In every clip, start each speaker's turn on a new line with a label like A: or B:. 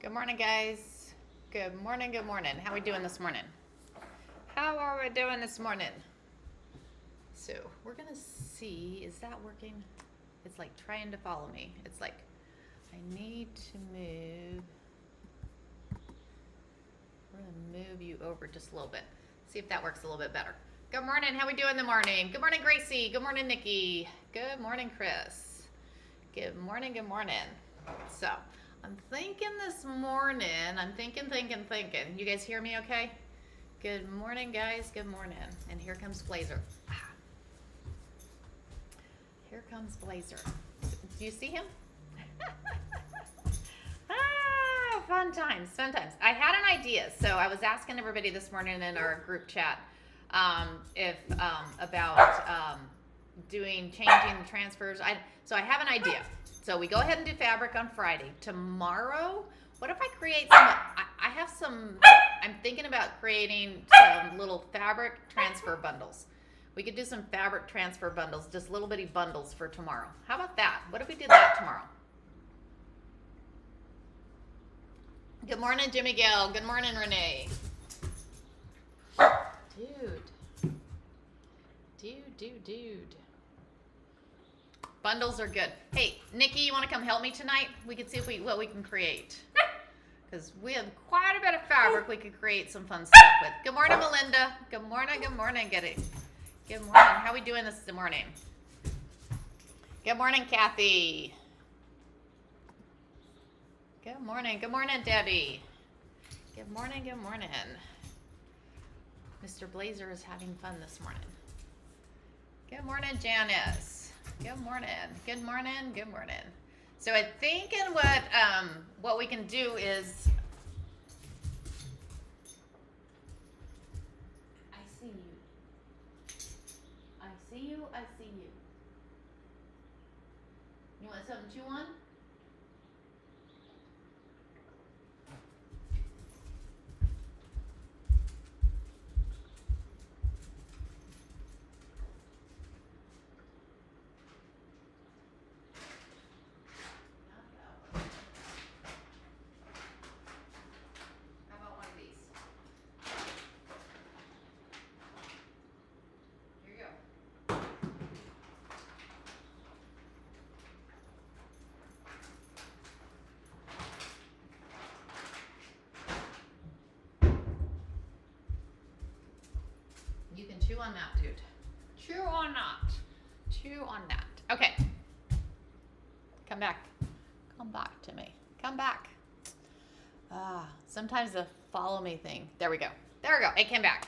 A: Good morning, guys. Good morning, good morning. How are we doing this morning? How are we doing this morning? So we're gonna see, is that working? It's like trying to follow me. It's like, I need to move. We're gonna move you over just a little bit. See if that works a little bit better. Good morning, how we doing in the morning? Good morning, Gracie. Good morning, Nikki. Good morning, Chris. Good morning, good morning. So, I'm thinking this morning, I'm thinking. You guys hear me okay? Good morning, guys, good morning. And here comes Blazer. Here comes Blazer. Do you see him? Fun times, fun times. I had an idea, so I was asking everybody this morning in our group chat about changing the transfers. So I have an idea. So we go ahead and do fabric on Friday. Tomorrow, what if I create I'm thinking about creating some little fabric transfer bundles. We could do some fabric transfer bundles, just little bitty bundles for tomorrow. How about that? What if we did that tomorrow? Good morning, Jimmy Gale. Good morning, Renee. Dude. Bundles are good. Hey, Nikki, you want to come help me tonight? We can see what we can create. Because we have quite a bit of fabric we could create some fun stuff with. Good morning, Melinda. Good morning. Good morning. How are we doing this morning? Good morning, Kathy. Good morning, Debbie. Good morning. Mr. Blazer is having fun this morning. Good morning, Janice. Good morning. So I think what we can do is, I see you. You want something to chew on? You can chew on that, dude. Chew on that. Okay. Come back to me. Come back. Sometimes the follow me thing. There we go. It came back.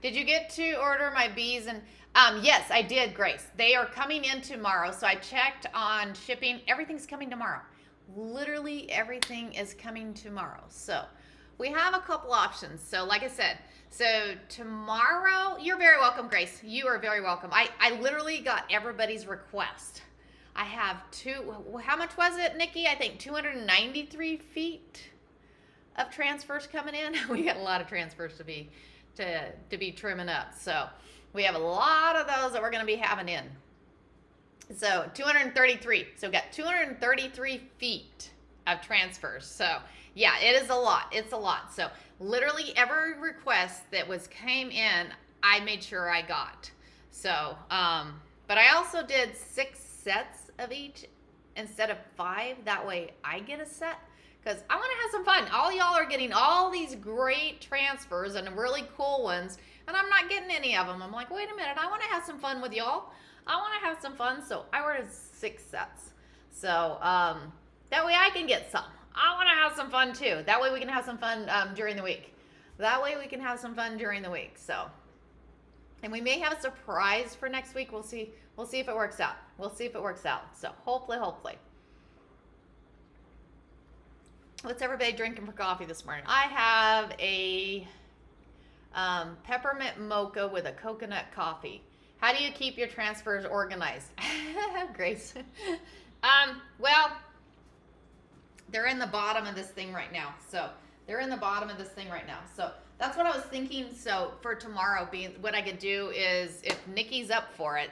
A: Did you get to order my bees? And yes, I did, Grace. They are coming in tomorrow. So I checked on shipping. Everything's coming tomorrow. Literally everything is coming tomorrow. So we have a couple options. So like I said, so tomorrow, you're very welcome, Grace. You are very welcome. I literally got everybody's request. I have how much was it, Nikki? I think 293 feet of transfers coming in. We got a lot of transfers to be trimming up. So we have a lot of those that we're going to be having in. So 233. So we got 233 feet of transfers. So yeah, it is a lot. It's a lot. So literally every request that came in, I made sure I got. So, but I also did 6 sets of each instead of 5. That way I get a set because I want to have some fun. All y'all are getting all these great transfers and really cool ones, and I'm not getting any of them. I'm like, wait a minute, I want to have some fun with y'all. I want to have some fun, so I ordered 6 sets. So that way I can get some. I want to have some fun too. That way we can have some fun during the week. So, and we may have a surprise for next week. We'll see if it works out. So hopefully. What's everybody drinking for coffee this morning? I have a peppermint mocha with a coconut coffee. How do you keep your transfers organized? Grace. Well, they're in the bottom of this thing right now. So that's what I was thinking. So for tomorrow, what I could do is, if Nikki's up for it,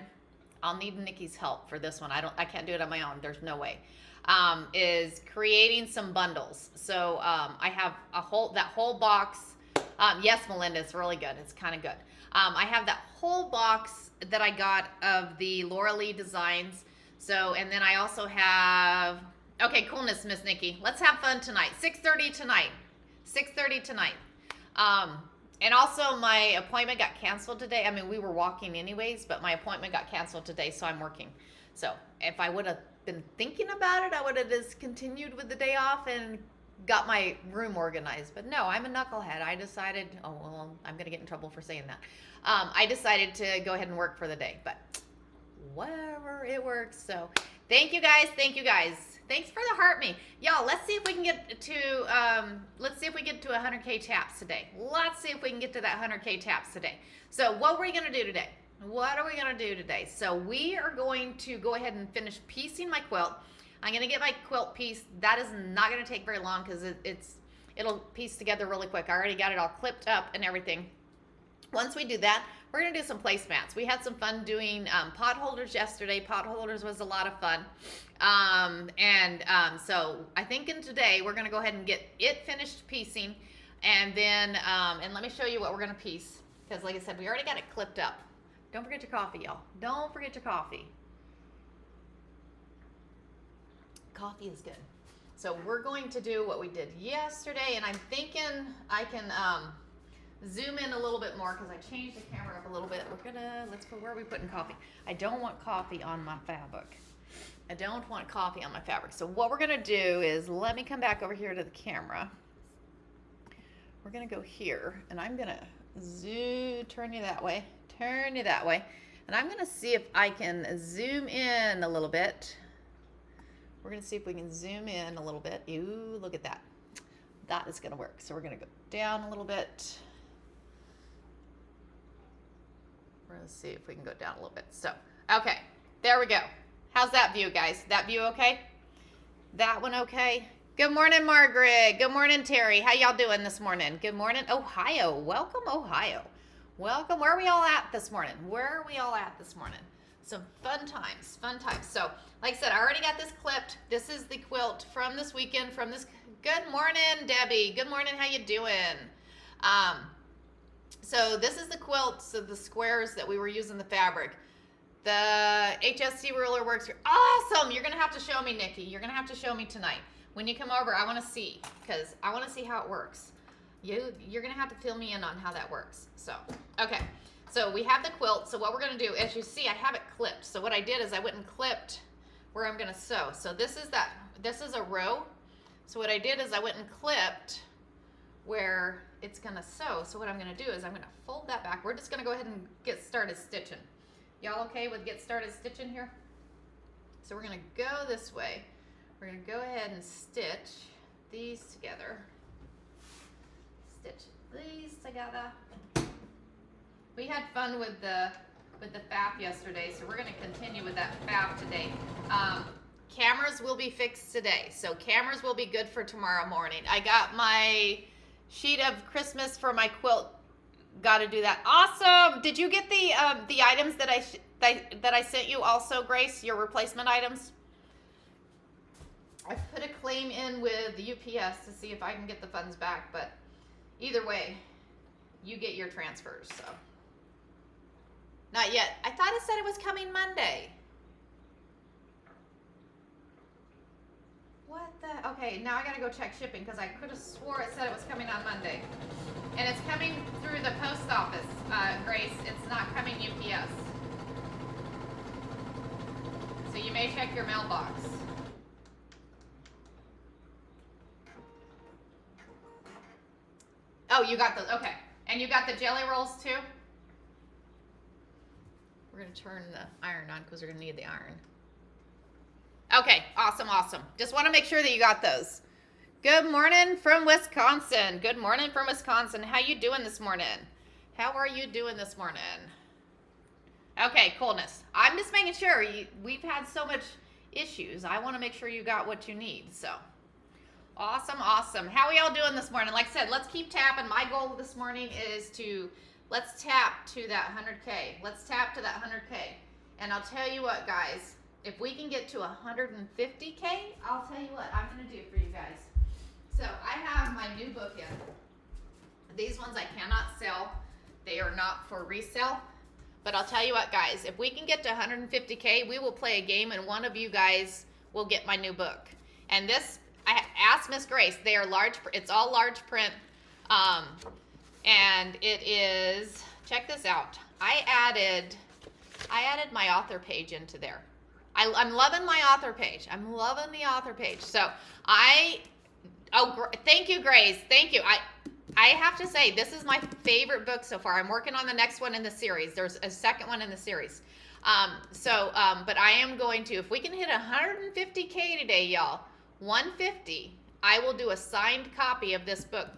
A: I'll need Nikki's help for this one. I can't do it on my own. There's no way. is creating some bundles. So I have that whole box. Yes, Melinda, it's really good. It's kind of good. I have that whole box that I got of the Laura Lee designs. So, and then I also have, okay, coolness, Miss Nikki. Let's have fun tonight. 6:30 tonight. 6:30 tonight. And also my appointment got canceled today. I mean, we were walking anyways, but my appointment got canceled today, so I'm working. So if I would have been thinking about it, I would have just continued with the day off and got my room organized. But no, I'm a knucklehead. I decided, oh, well, I'm going to get in trouble for saying that. I decided to go ahead and work for the day, but whatever, it works. So thank you guys. Thank you guys. Thanks for the heart me. Y'all, let's see if we can get to, 100K taps today. Let's see if we can get to that 100K taps today. So what are we going to do today? What are we going to do today? So we are going to go ahead and finish piecing my quilt. I'm going to get my quilt piece. That is not going to take very long because it'll piece together really quick. I already got it all clipped up and everything. Once we do that, we're going to do some placemats. We had some fun doing pot holders yesterday. Pot holders was a lot of fun. So I think in today, we're going to go ahead and get it finished piecing. And then, and let me show you what we're going to piece. Because like I said, we already got it clipped up. Don't forget your coffee, y'all. Don't forget your coffee. Coffee is good. So we're going to do what we did yesterday. And I'm thinking I can zoom in a little bit more because I changed the camera up a little bit. Let's put, where are we putting coffee? I don't want coffee on my fabric. I don't want coffee on my fabric. So what we're going to do is, let me come back over here to the camera. We're going to go here and I'm going to turn you that way. Turn you that way. And I'm going to see if I can zoom in a little bit. We're going to see if we can zoom in a little bit. Ooh, look at that. That is going to work. So we're going to go down a little bit. We're going to see if we can go down a little bit. So, okay. There we go. How's that view, guys? That view okay? That one okay? Good morning, Margaret. Good morning, Terry. How y'all doing this morning? Good morning, Ohio. Welcome, Ohio. Welcome. Where are we all at this morning? Where are we all at this morning? Some fun times, fun times. So, like I said, I already got this clipped. This is the quilt from this weekend, from this. Good morning, Debbie. Good morning. How you doing? So this is the quilt, so the squares that we were using the fabric. The HSC ruler works here. Awesome. You're going to have to show me, Nikki. You're going to have to show me tonight. When you come over, I want to see, because I want to see how it works. You're going to have to fill me in on how that works. So, okay. So we have the quilt. So what we're going to do, as you see, I have it clipped. So what I did is I went and clipped where I'm going to sew. So this is a row. So what I did is I went and clipped where it's going to sew. So what I'm going to do is I'm going to fold that back. We're just going to go ahead and get started stitching. Y'all okay with get started stitching here? So we're going to go this way. We're going to go ahead and stitch these together. Stitch these together. We had fun with the FAF yesterday, so we're going to continue with that FAF today. Cameras will be fixed today, so cameras will be good for tomorrow morning. I got my sheet of Christmas for my quilt. Got to do that. Awesome. Did you get the items that I sent you also, Grace? Your replacement items? I put a claim in with the UPS to see if I can get the funds back, but either way, you get your transfers. So not yet. I thought it said it was coming Monday. What the? Okay, now I gotta go check shipping because I could have swore it said it was coming on Monday. And it's coming through the post office, Grace. It's not coming UPS. So you may check your mailbox. Oh, you got those. Okay. And you got the jelly rolls too? We're going to turn the iron on because we're going to need the iron. Okay. Awesome. Awesome. Just want to make sure that you got those. Good morning from Wisconsin. Good morning from Wisconsin. How you doing this morning? How are you doing this morning? Okay, coolness. I'm just making sure. We've had so much issues. I want to make sure you got what you need. So, awesome, awesome. How are y'all doing this morning? Like I said, let's keep tapping. My goal this morning is let's tap to that 100K. Let's tap to that 100K. And I'll tell you what, guys. if we can get to 150K, I'll tell you what I'm going to do for you guys. So I have my new book in. These ones I cannot sell. They are not for resale. But I'll tell you what, guys, if we can get to 150K, we will play a game and one of you guys will get my new book. And this, I asked Miss Grace, they are large, it's all large print. And it is, check this out. I added my author page into there. I'm loving my author page. I'm loving the author page. So thank you, Grace. Thank you. I have to say, this is my favorite book so far. I'm working on the next one in the series. There's a second one in the series. But I am going to, if we can hit 150K today, y'all, 150, I will do a signed copy of this book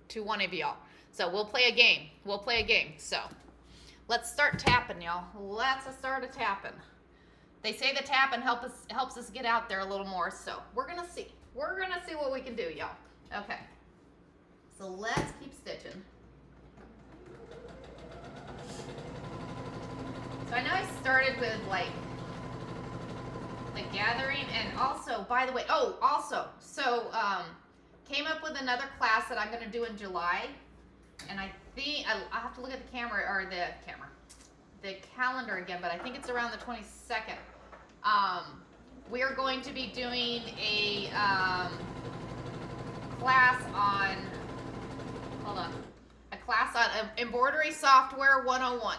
A: to one of y'all. So we'll play a game. We'll play a game. So let's start tapping, y'all. Let's start a tapping. They say the tapping helps us get out there a little more. So we're gonna see. We're gonna see what we can do, y'all. Okay. So let's keep stitching. So I know I started with like the gathering, and also, by the way, came up with another class that I'm going to do in July, and I think I'll have to look at the the calendar again, but I think it's around the 22nd. We are going to be doing a class on, Embroidery Software 101.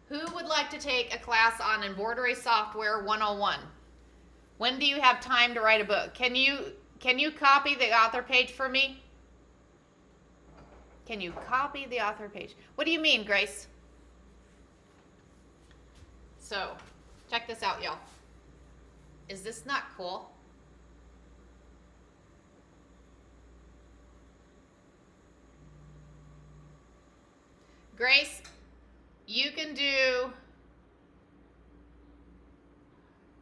A: Who would like to take a class on Embroidery Software 101? When do you have time to write a book? Can you copy the author page for me? Can you copy the author page? What do you mean, Grace? So, check this out, y'all. Is this not cool? Grace, you can do,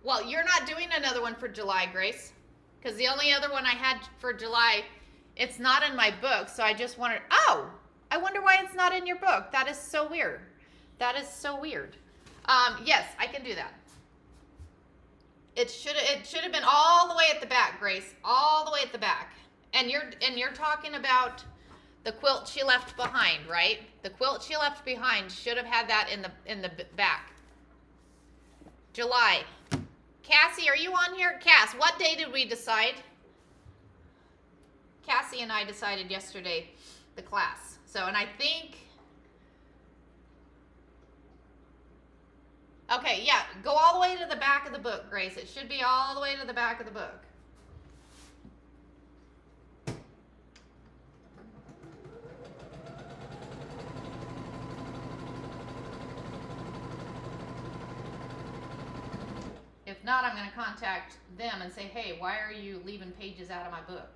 A: well, you're not doing another one for July, Grace, because the only other one I had for July, it's not in my book, so I just wanted, oh, I wonder why it's not in your book. That is so weird. That is so weird. Yes, I can do that. It should have been all the way at the back, Grace, all the way at the back. And you're talking about the quilt she left behind, right? The quilt she left behind should have had that in the back. July. Cassie, are you on here? Cass, what day did we decide? Cassie and I decided yesterday the class. So, and I think, okay, yeah, go all the way to the back of the book, Grace. It should be all the way to the back of the book. If not, I'm going to contact them and say, hey, why are you leaving pages out of my book?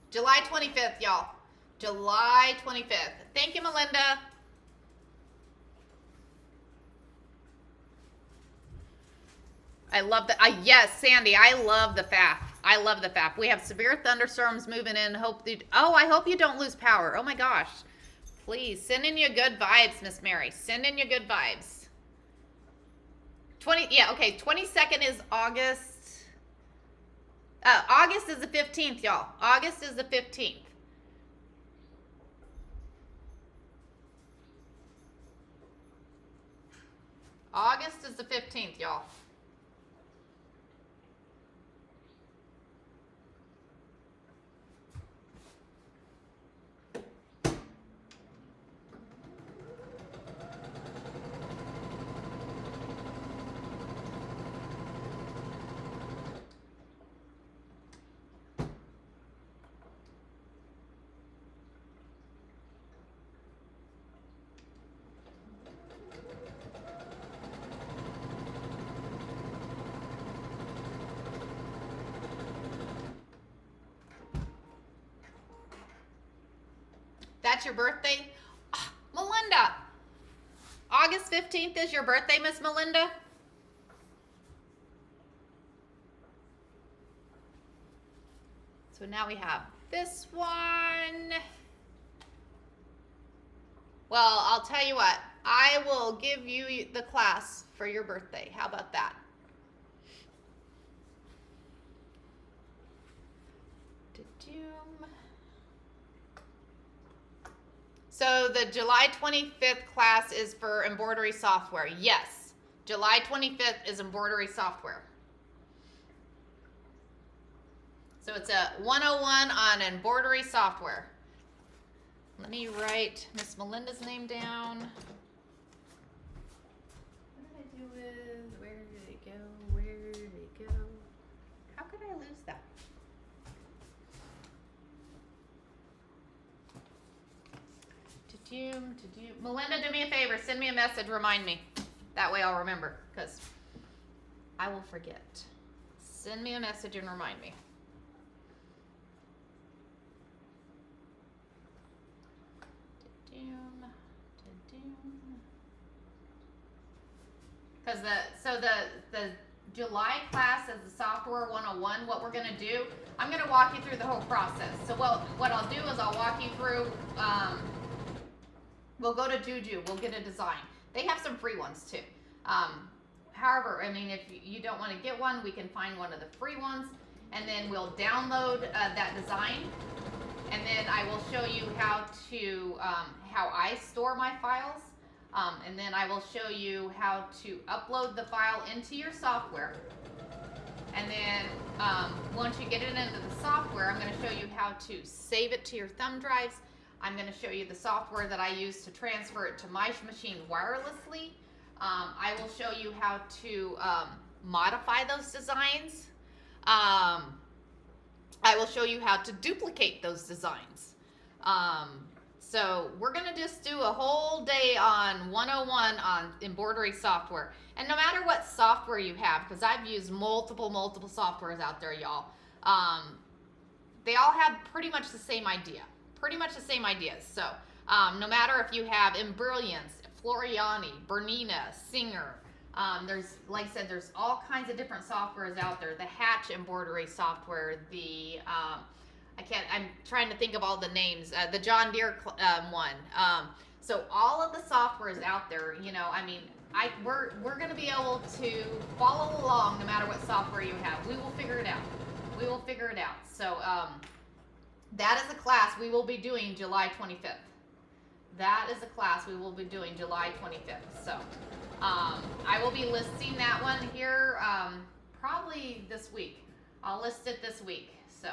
A: July 25th, y'all. July 25th. Thank you, Melinda. I love the, yes, Sandy, I love the FAF. I love the FAF. We have severe thunderstorms moving in. I hope you don't lose power. Oh my gosh. Please, send in your good vibes, Miss Mary. Send in your good vibes. 22nd is August. August is the 15th, y'all. August is the 15th. August is the 15th, y'all. That's your birthday? Oh, Melinda, August 15th is your birthday, Miss Melinda? So now we have this one. Well, I'll tell you what, I will give you the class for your birthday. How about that? So the July 25th class is for embroidery software. Yes, July 25th is embroidery software. So it's a 101 on embroidery software. Let me write Miss Melinda's name down. What did I do with, where did it go, where did it go? How could I lose that? Melinda, do me a favor, send me a message, remind me. That way I'll remember, because I will forget. Send me a message and remind me. Because the July class is the software 101. What we're gonna do, I'm gonna walk you through the whole process. So what I'll do is I'll walk you through. We'll go to Juju. We'll get a design. They have some free ones too. However, I mean, if you don't want to get one, we can find one of the free ones, and then we'll download that design, and then I will show you how to how I store my files, and then I will show you how to upload the file into your software. And then once you get it into the software, I'm going to show you how to save it to your thumb drives. I'm going to show you the software that I use to transfer it to my machine wirelessly. I will show you how to modify those designs. I will show you how to duplicate those designs. So we're going to just do a whole day on 101 on embroidery software. And no matter what software you have, because I've used multiple softwares out there, y'all, they all have pretty much the same idea. Pretty much the same ideas. So no matter if you have Embrilliance, Floriani, Bernina, Singer, there's, like I said, there's all kinds of different softwares out there. The Hatch embroidery software, the I'm trying to think of all the names. The John Deere one. So all of the software is out there. You know, I mean, we're going to be able to follow along no matter what software you have. We will figure it out. We will figure it out. So that is a class we will be doing July 25th. That is a class we will be doing July 25th. So I will be listing that one here probably this week. I'll list it this week. So.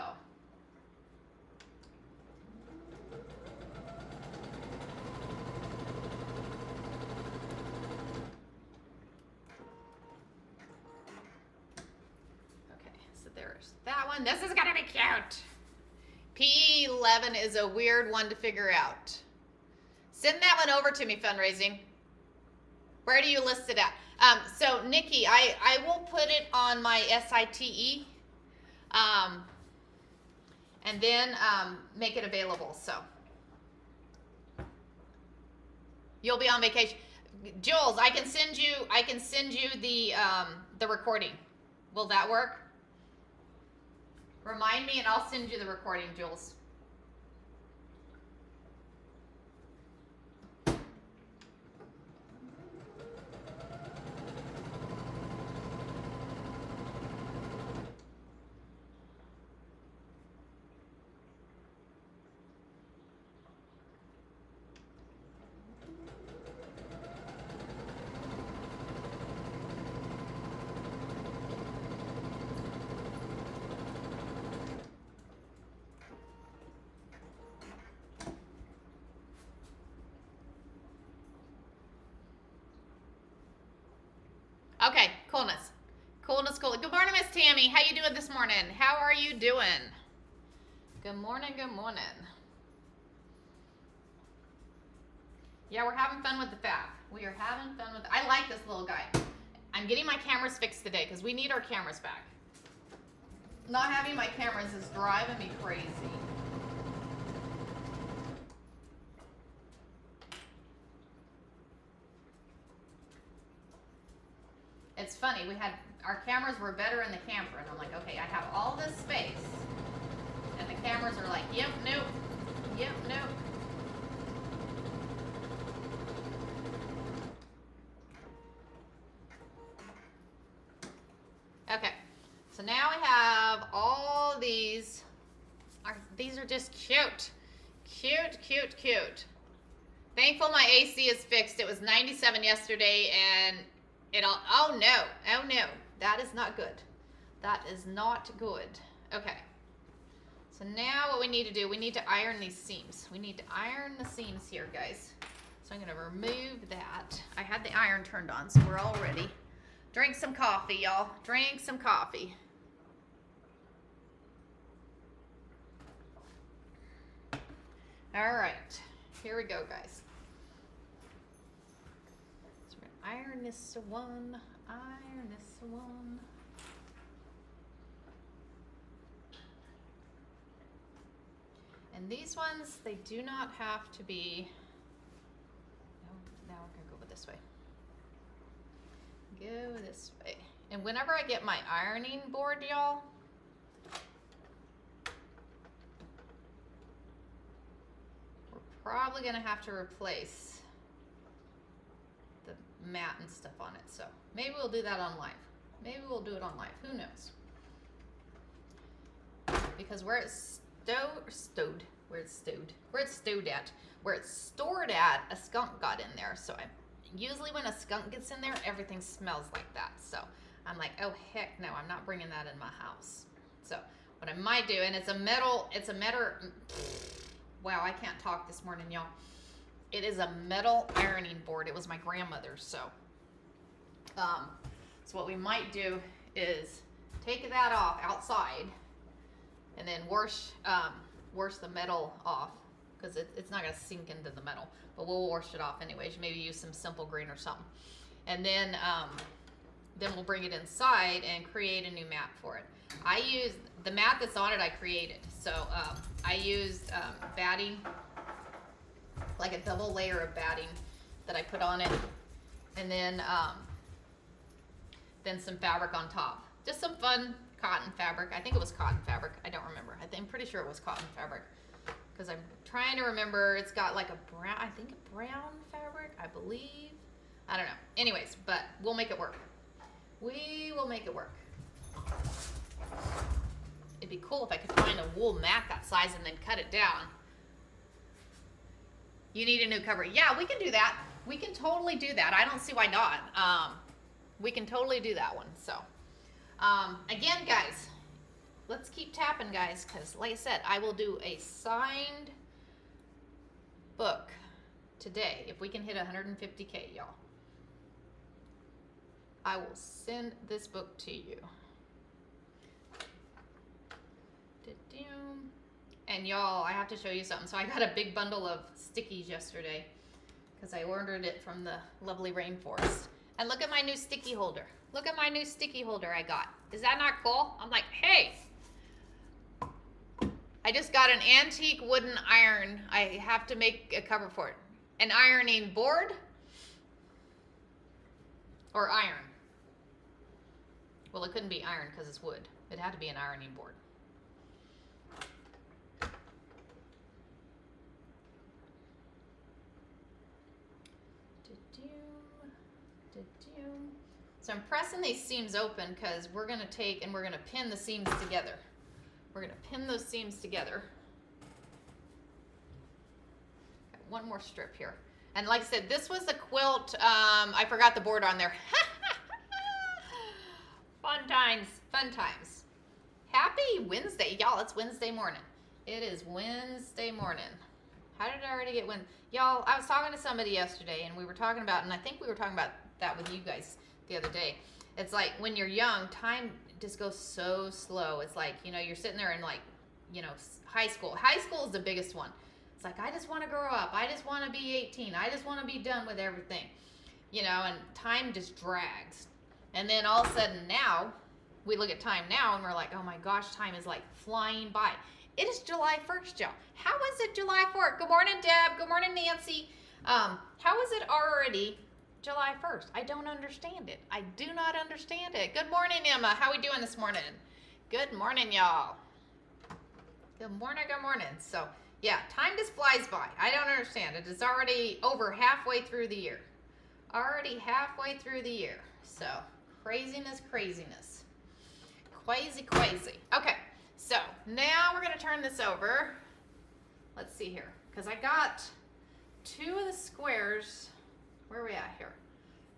A: Okay, so there's that one. This is gonna be cute. P11 is a weird one to figure out. Send that one over to me, fundraising. Where do you list it at? So Nikki, I will put it on my SITE, and then make it available. So you'll be on vacation, Jules. I can send you the recording. Will that work? Remind me, and I'll send you the recording, Jules. Okay, coolness. Coolness. Good morning, Miss Tammy. How you doing this morning? How are you doing? Good morning, good morning. Yeah, we're having fun with the fab. We are having fun with, I like this little guy. I'm getting my cameras fixed today because we need our cameras back. Not having my cameras is driving me crazy. It's funny, our cameras were better in the camper, and I'm like, okay, I have all this space, and cameras are like, yep, nope, yep, nope. Okay, so now we have all these. These are just cute. Cute, cute, cute. Thankful my AC is fixed. It was 97 yesterday and oh no. That is not good. That is not good. Okay. So now what we need to do, we need to iron these seams. We need to iron the seams here, guys. So I'm going to remove that. I had the iron turned on, so we're all ready. Drink some coffee, y'all. Drink some coffee. All right. Here we go, guys. So we're going to iron this one. Iron this one. And these ones, they do not have to be, now we're gonna go this way. Go this way. And whenever I get my ironing board, y'all, we're probably gonna have to replace the mat and stuff on it. So maybe we'll do that on live. Maybe we'll do it on live, who knows? Because where it's where it's stored at, a skunk got in there. So usually when a skunk gets in there, everything smells like that. So I'm like, oh heck no, I'm not bringing that in my house. So what I might do, and it's a metal, wow, I can't talk this morning, y'all. It is a metal ironing board. It was my grandmother's. So what we might do is take that off outside and then wash the metal off, because it's not going to sink into the metal, but we'll wash it off anyways. Maybe use some Simple Green or something, and then we'll bring it inside and create a new mat for it. I used the mat that's on it. I created, so I used batting, like a double layer of batting that I put on it, and then some fabric on top, just some fun cotton fabric. I think it was cotton fabric. I don't remember. I'm pretty sure it was cotton fabric, because I'm trying to remember. It's got like a brown, I think a brown fabric, I believe. I don't know. Anyways, but we'll make it work. We will make it work. It'd be cool if I could find a wool mat that size and then cut it down. You need a new cover. Yeah, we can do that. We can totally do that. I don't see why not. We can totally do that one. So again, guys, let's keep tapping, guys, because like I said, I will do a signed book today. If we can hit 150K, y'all, I will send this book to you. And y'all, I have to show you something. So I got a big bundle of stickies yesterday because I ordered it from the lovely rainforest. And look at my new sticky holder. Look at my new sticky holder I got. Is that not cool? I'm like, hey, I just got an antique wooden iron. I have to make a cover for it. An ironing board or iron? Well, it couldn't be iron because it's wood. It had to be an ironing board. So I'm pressing these seams open because we're going to take and we're going to pin the seams together. We're going to pin those seams together. Got one more strip here. And like I said, this was the quilt. I forgot the board on there. Fun times, fun times. Happy Wednesday. Y'all, it's Wednesday morning. It is Wednesday morning. How did I already get Y'all, I was talking to somebody yesterday and we were talking about, and I think we were talking about that with you guys the other day. It's like when you're young, time just goes so slow. It's like, you know, you're sitting there in like, you know, high school. High school is the biggest one. It's like, I just want to grow up. I just want to be 18. I just want to be done with everything, you know, and time just drags. And then all of a sudden now, we look at time now and we're like, oh my gosh, time is like flying by. It is July 1st, y'all. How is it July 4th? Good morning, Deb. Good morning, Nancy. How is it already July 1st? I don't understand it. I do not understand it. Good morning, Emma. How we doing this morning? Good morning, y'all. Good morning, good morning. So, yeah, time just flies by. I don't understand. It is already over halfway through the year. Already halfway through the year. So, craziness, craziness. Crazy. Okay, so now we're going to turn this over. Let's see here. Because I got two of the squares. Where are we at here?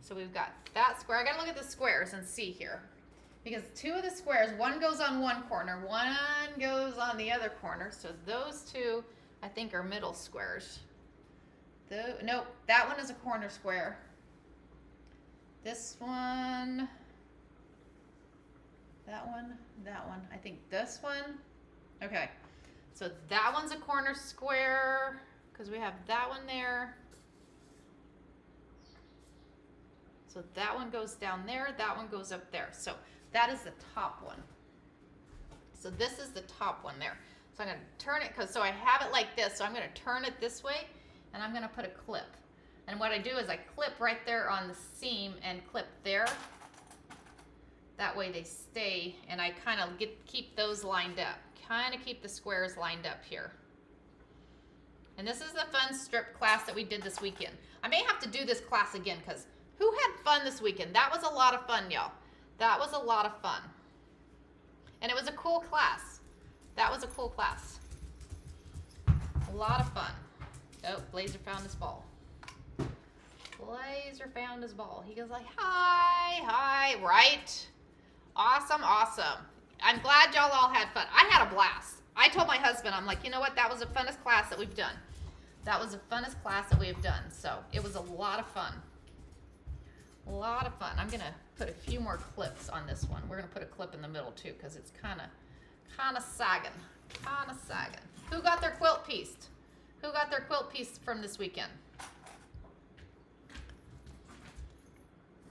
A: So we've got that square. I got to look at the squares and see here. Because two of the squares, one goes on one corner, one goes on the other corner. So those two, I think, are middle squares. Nope, that one is a corner square. This one, that one. I think this one. Okay, so that one's a corner square because we have that one there. So that one goes down there, that one goes up there. So that is the top one. So this is the top one there. So I'm going to turn it, so I have it like this. So I'm going to turn it this way, and I'm going to put a clip. And what I do is I clip right there on the seam and clip there. That way they stay, and I kind of keep those lined up. Kind of keep the squares lined up here. And this is the fun strip class that we did this weekend. I may have to do this class again because who had fun this weekend? That was a lot of fun, y'all. That was a lot of fun. And it was a cool class. That was a cool class. A lot of fun. Oh, Blazer found his ball. Blazer found his ball. He goes like, hi, right? Awesome. I'm glad y'all all had fun. I had a blast. I told my husband, I'm like, you know what? That was the funnest class that we've done. That was the funnest class that we have done. So it was a lot of fun. A lot of fun. I'm going to put a few more clips on this one. We're going to put a clip in the middle too because it's kind of sagging. Who got their quilt pieced? Who got their quilt pieced from this weekend?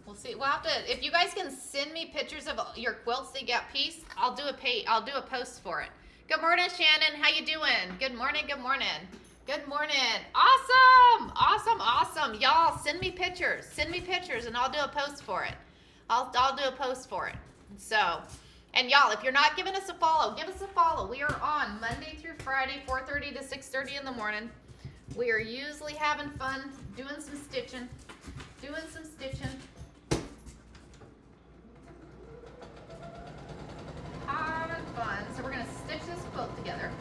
A: We'll see. We'll have to, if you guys can send me pictures of your quilts that you got pieced, I'll do a post for it. Good morning, Shannon. How you doing? Good morning. Awesome. Y'all, send me pictures and I'll do a post for it. I'll do a post for it. So, and y'all, if you're not giving us a follow, give us a follow. We are on Monday through Friday, 4:30 to 6:30 in the morning. We are usually having fun, doing some stitching. Having fun. So we're going to stitch this quilt together.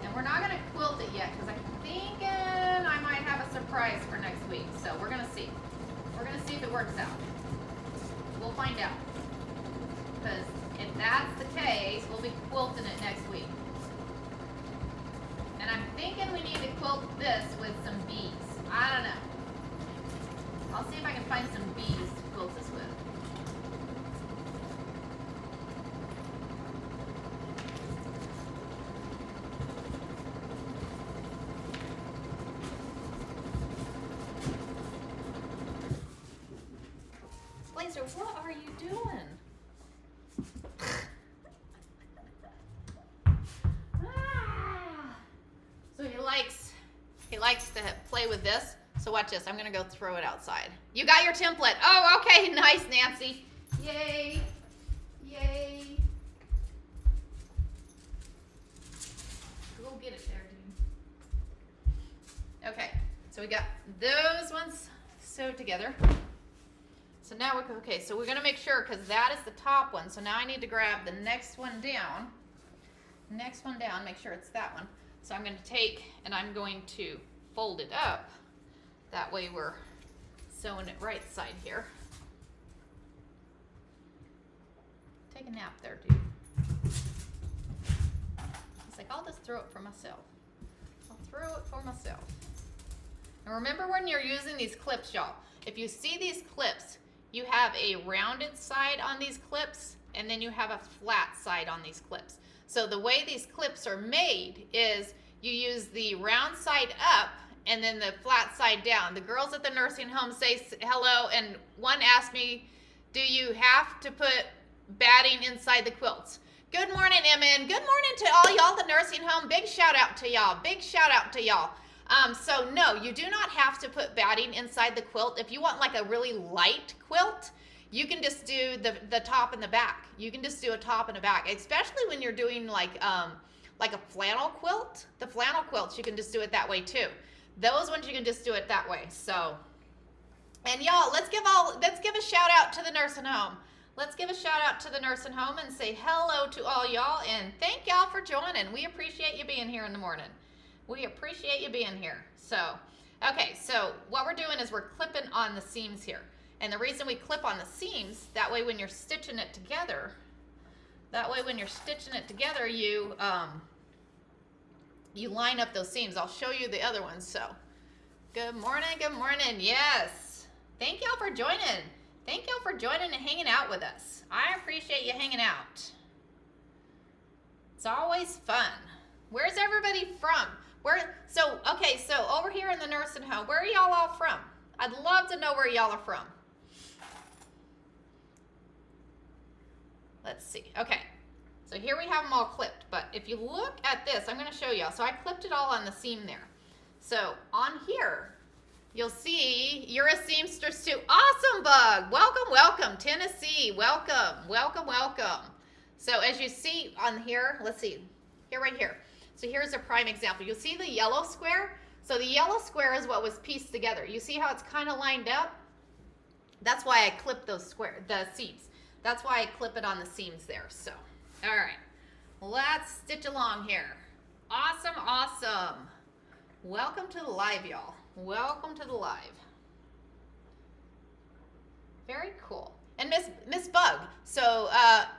A: And we're not going to quilt it yet because I'm thinking I might have a surprise for next week. So we're going to see. We're going to see if it works out. We'll find out. Because if that's the case, we'll be quilting it next week. And I'm thinking we need to quilt this with some bees. I don't know. I'll see if I can find some bees to quilt this with. Blazer, what are you doing? So he likes to play with this. So watch this. I'm gonna go throw it outside. You got your template. Oh, okay, nice, Nancy. Yay. Go get it there, dude. Okay, so we got those ones sewed together. So now we're gonna make sure, because that is the top one. So now I need to grab the next one down. Make sure it's that one. So I'm gonna take and I'm going to fold it up. That way we're sewing it right side here. Take a nap there, dude. It's like, I'll just throw it for myself. And remember when you're using these clips, y'all, if you see these clips, you have a rounded side on these clips, and then you have a flat side on these clips. So the way these clips are made is you use the round side up and then the flat side down. The girls at the nursing home say hello, and one asked me, do you have to put batting inside the quilts? Good morning, Emin. Good morning to all y'all at the nursing home. Big shout out to y'all. So no, you do not have to put batting inside the quilt. If you want like a really light quilt, you can just do the top and the back. You can just do a top and a back, especially when you're doing like like a flannel quilt, the flannel quilts, you can just do it that way too. Those ones you can just do it that way. So, and y'all, let's give a shout out to the nursing home. Let's give a shout out to the nursing home and say hello to all y'all and thank y'all for joining. We appreciate you being here in the morning. We appreciate you being here. So, okay, so what we're doing is we're clipping on the seams here. And the reason we clip on the seams, that way when you're stitching it together, you you line up those seams. I'll show you the other ones. So, good morning, yes. Thank y'all for joining. Thank y'all for joining and hanging out with us. I appreciate you hanging out. It's always fun. Where's everybody from? So over here in the nursing home, where are y'all all from? I'd love to know where y'all are from. Let's see. Okay. So here we have them all clipped, but if you look at this, I'm going to show y'all. So I clipped it all on the seam there. So on here, you'll see you're a seamstress too. Awesome, Bug. Welcome, Tennessee. Welcome. So as you see on here, let's see, right here. So here's a prime example. You'll see the yellow square. So the yellow square is what was pieced together. You see how it's kind of lined up? That's why I clipped the seams. That's why I clip it on the seams there. So, all right, let's stitch along here. Awesome. Welcome to the live, y'all. Welcome to the live. Very cool. And Miss Bug, so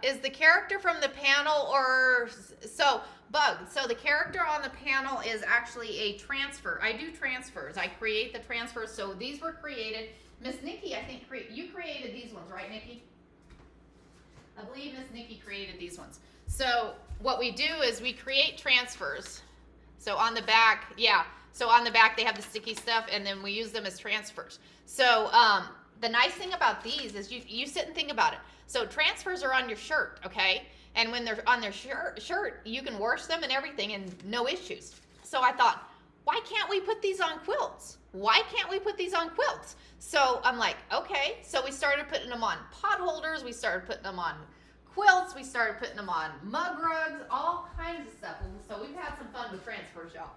A: is the character from the panel or so Bug? So the character on the panel is actually a transfer. I do transfers. I create the transfers. So these were created. Miss Nikki, I think you created these ones, right, Nikki? I believe Miss Nikki created these ones. So what we do is we create transfers. So on the back, yeah. So on the back they have the sticky stuff, and then we use them as transfers. So the nice thing about these is you sit and think about it. So transfers are on your shirt, okay? And when they're on their shirt, you can wash them and everything and no issues. So I thought, why can't we put these on quilts? So I'm like, okay. So we started putting them on pot holders. We started putting them on quilts. We started putting them on mug rugs, all kinds of stuff. So we've had some fun with transfers, y'all.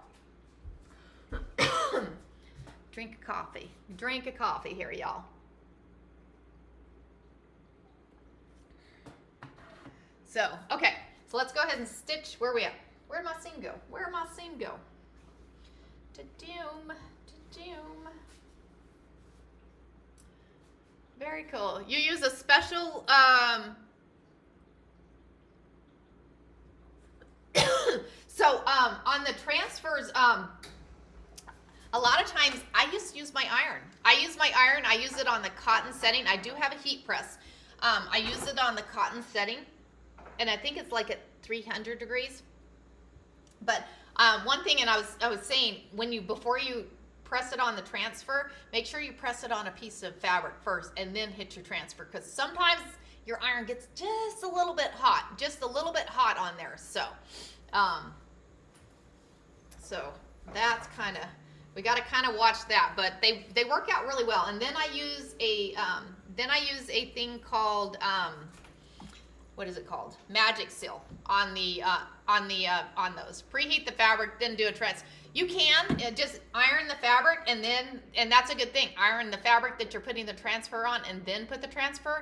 A: Drink a coffee here, y'all. So, okay. So let's go ahead and stitch. Where are we at? Where'd my seam go? Ta-doom. Very cool. You use a special on the transfers, a lot of times I just use my iron. I use it on the cotton setting. I do have a heat press. I use it on the cotton setting, and I think it's like at 300 degrees. But one thing, and I was saying, before you press it on the transfer, make sure you press it on a piece of fabric first and then hit your transfer, because sometimes your iron gets just a little bit hot on there. So that's we got to kind of watch that, but they work out really well. And then I use a thing called what is it called? Magic Seal on those. Preheat the fabric, then do a transfer. You can just iron the fabric, and that's a good thing. Iron the fabric that you're putting the transfer on, and then put the transfer.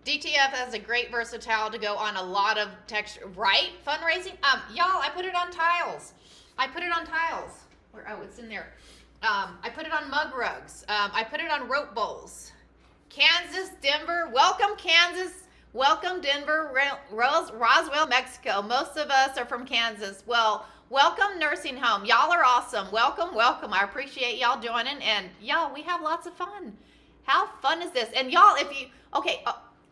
A: DTF has a great versatile to go on a lot of texture, right? Fundraising, y'all. I put it on tiles. It's in there. I put it on mug rugs. I put it on rope bowls. Kansas, Denver, welcome Kansas. Welcome Denver, Roswell, Mexico. Most of us are from Kansas. Well, welcome nursing home. Y'all are awesome. Welcome. I appreciate y'all joining, and y'all, we have lots of fun. How fun is this? And y'all,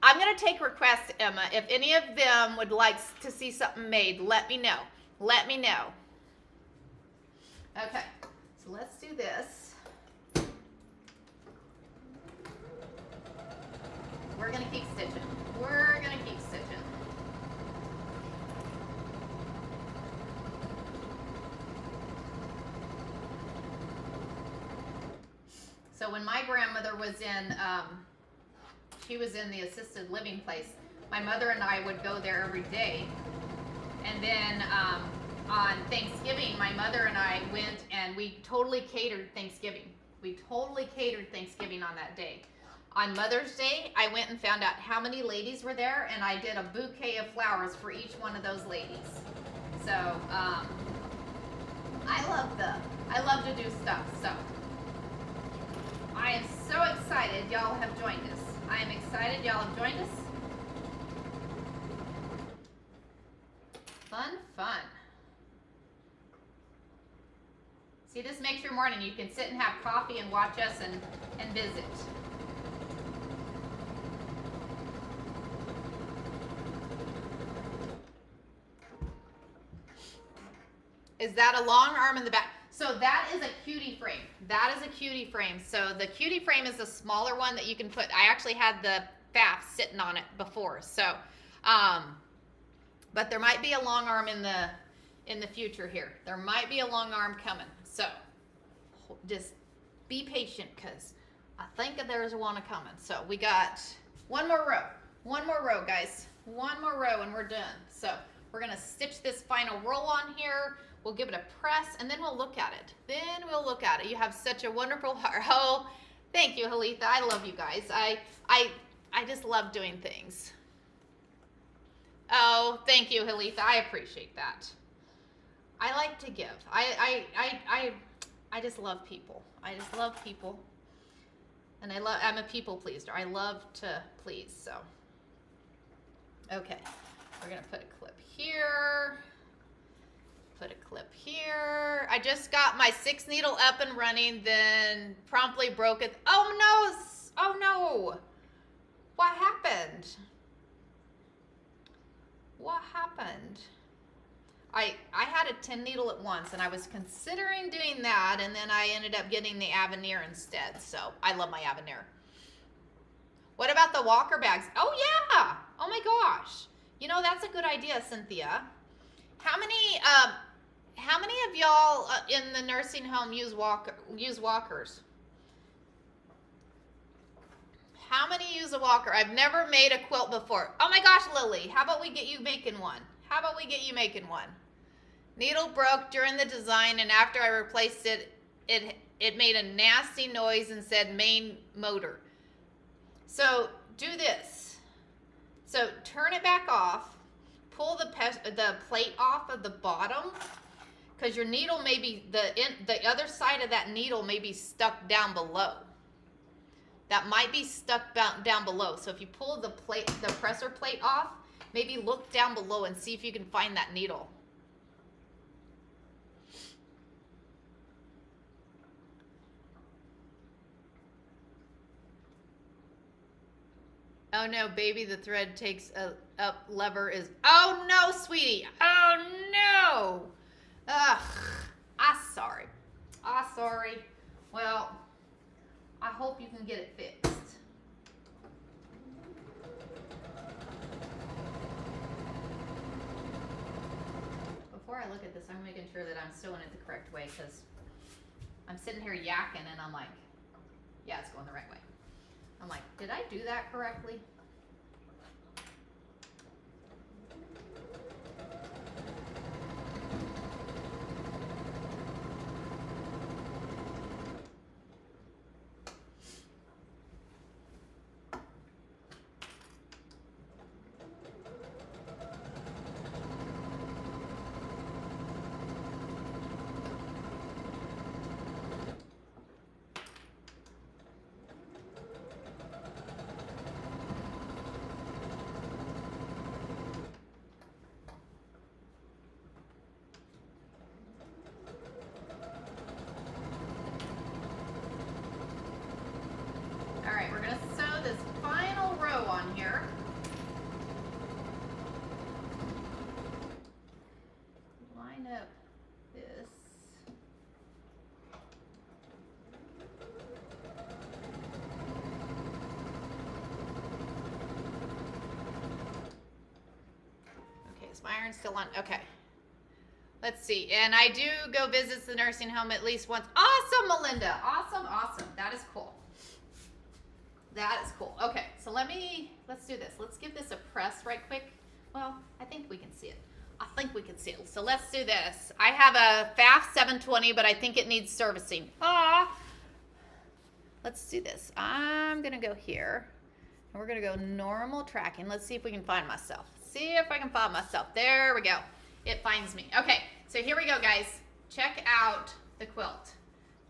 A: I'm going to take requests, Emma. If any of them would like to see something made, let me know. Okay, so let's do this. We're going to keep stitching. So when my grandmother was she was in the assisted living place, my mother and I would go there every day. And then on Thanksgiving, my mother and I went and we totally catered Thanksgiving. We totally catered Thanksgiving on that day. On Mother's Day, I went and found out how many ladies were there, and I did a bouquet of flowers for each one of those ladies. So, I love to do stuff, so. I am so excited y'all have joined us. I am excited y'all have joined us. Fun, fun. See, this makes your morning. You can sit and have coffee and watch us and visit. Is that a long arm in the back? So that is a cutie frame. That is a cutie frame. So the cutie frame is a smaller one that you can put. I actually had the FAF sitting on it before. So, but there might be a long arm in the future here. There might be a long arm coming. So just be patient because I think there's one coming. So we got one more row, guys. One more row and we're done. So we're gonna stitch this final roll on here. We'll give it a press and then we'll look at it. Then we'll look at it. You have such a wonderful heart. Oh, thank you, Halitha. I love you guys. I just love doing things. Oh, thank you, Halitha. I appreciate that. I like to give. I just love people. I just love people. And I'm a people pleaser. I love to please, so. Okay, we're gonna put a clip here. Put a clip here. I just got my 6 needle up and running, then promptly broke it. Oh no, oh no. What happened? What happened? I had a 10 needle at once and I was considering doing that and then I ended up getting the Avenir instead. So I love my Avenir. What about the walker bags? Oh yeah. Oh my gosh. You know, that's a good idea, Cynthia. How many of y'all in the nursing home use walkers? How many use a walker? I've never made a quilt before. Oh my gosh, Lily, how about we get you making one? How about we get you making one? Needle broke during the design and after I replaced it, it made a nasty noise and said main motor. So do this. So turn it back off, pull the plate off of the bottom because your needle may be, the other side of that needle may be stuck down below. That might be stuck down below. So if you pull the presser plate off, maybe look down below and see if you can find that needle. Oh no, baby, the thread takes up lever is, oh no, sweetie. Oh no. Ugh, sorry. Sorry. Well, I hope you can get it fixed. Before I look at this, I'm making sure that I'm sewing it the correct way because I'm sitting here yakking and I'm like, yeah, it's going the right way. I'm like, did I do that correctly? All right, we're gonna sew this final row on here. Line up this. Okay, is my iron still on? Okay. Let's see, and I do go visit the nursing home at least once. Awesome, Melinda, awesome, awesome, that is cool. That is cool. Okay, so let's do this. Let's give this a press right quick. Well, I think we can see it. I think we can see it. So let's do this. I have a FAF 720, but I think it needs servicing. Let's do this. I'm gonna go here, and we're gonna go normal tracking. Let's see if we can find myself. See if I can find myself. There we go. It finds me. Okay, so here we go, guys. Check out the quilt.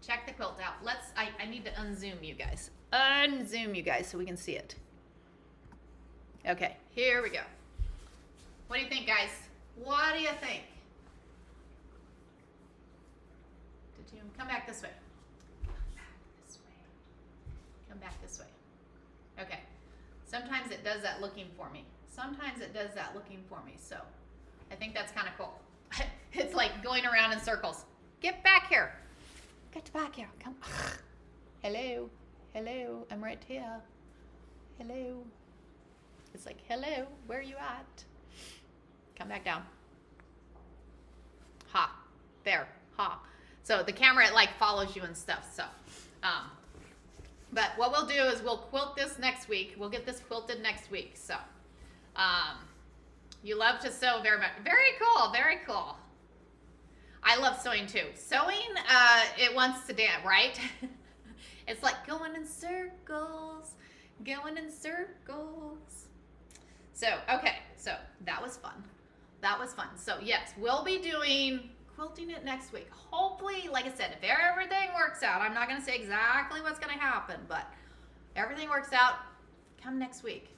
A: Check the quilt out. I need to unzoom you guys. Unzoom you guys so we can see it. Okay, here we go. What do you think, guys? What do you think? Did you come back this way? Come back this way. Come back this way. Okay. Sometimes it does that looking for me. Sometimes it does that looking for me. So I think that's kind of cool. It's like going around in circles. Get back here. Get back here. Come. Hello. Hello. I'm right here. Hello. It's like, hello. Where are you at? Come back down. Ha. There. Ha. So the camera, it like follows you and stuff. So, but what we'll do is we'll quilt this next week. We'll get this quilted next week. So, you love to sew very much. Very cool. Very cool. I love sewing too. Sewing, it wants to dance, right? It's like going in circles, going in circles. So, okay. So that was fun. That was fun. So yes, we'll be doing quilting it next week. Hopefully, like I said, if everything works out, I'm not going to say exactly what's going to happen, but everything works out, come next week.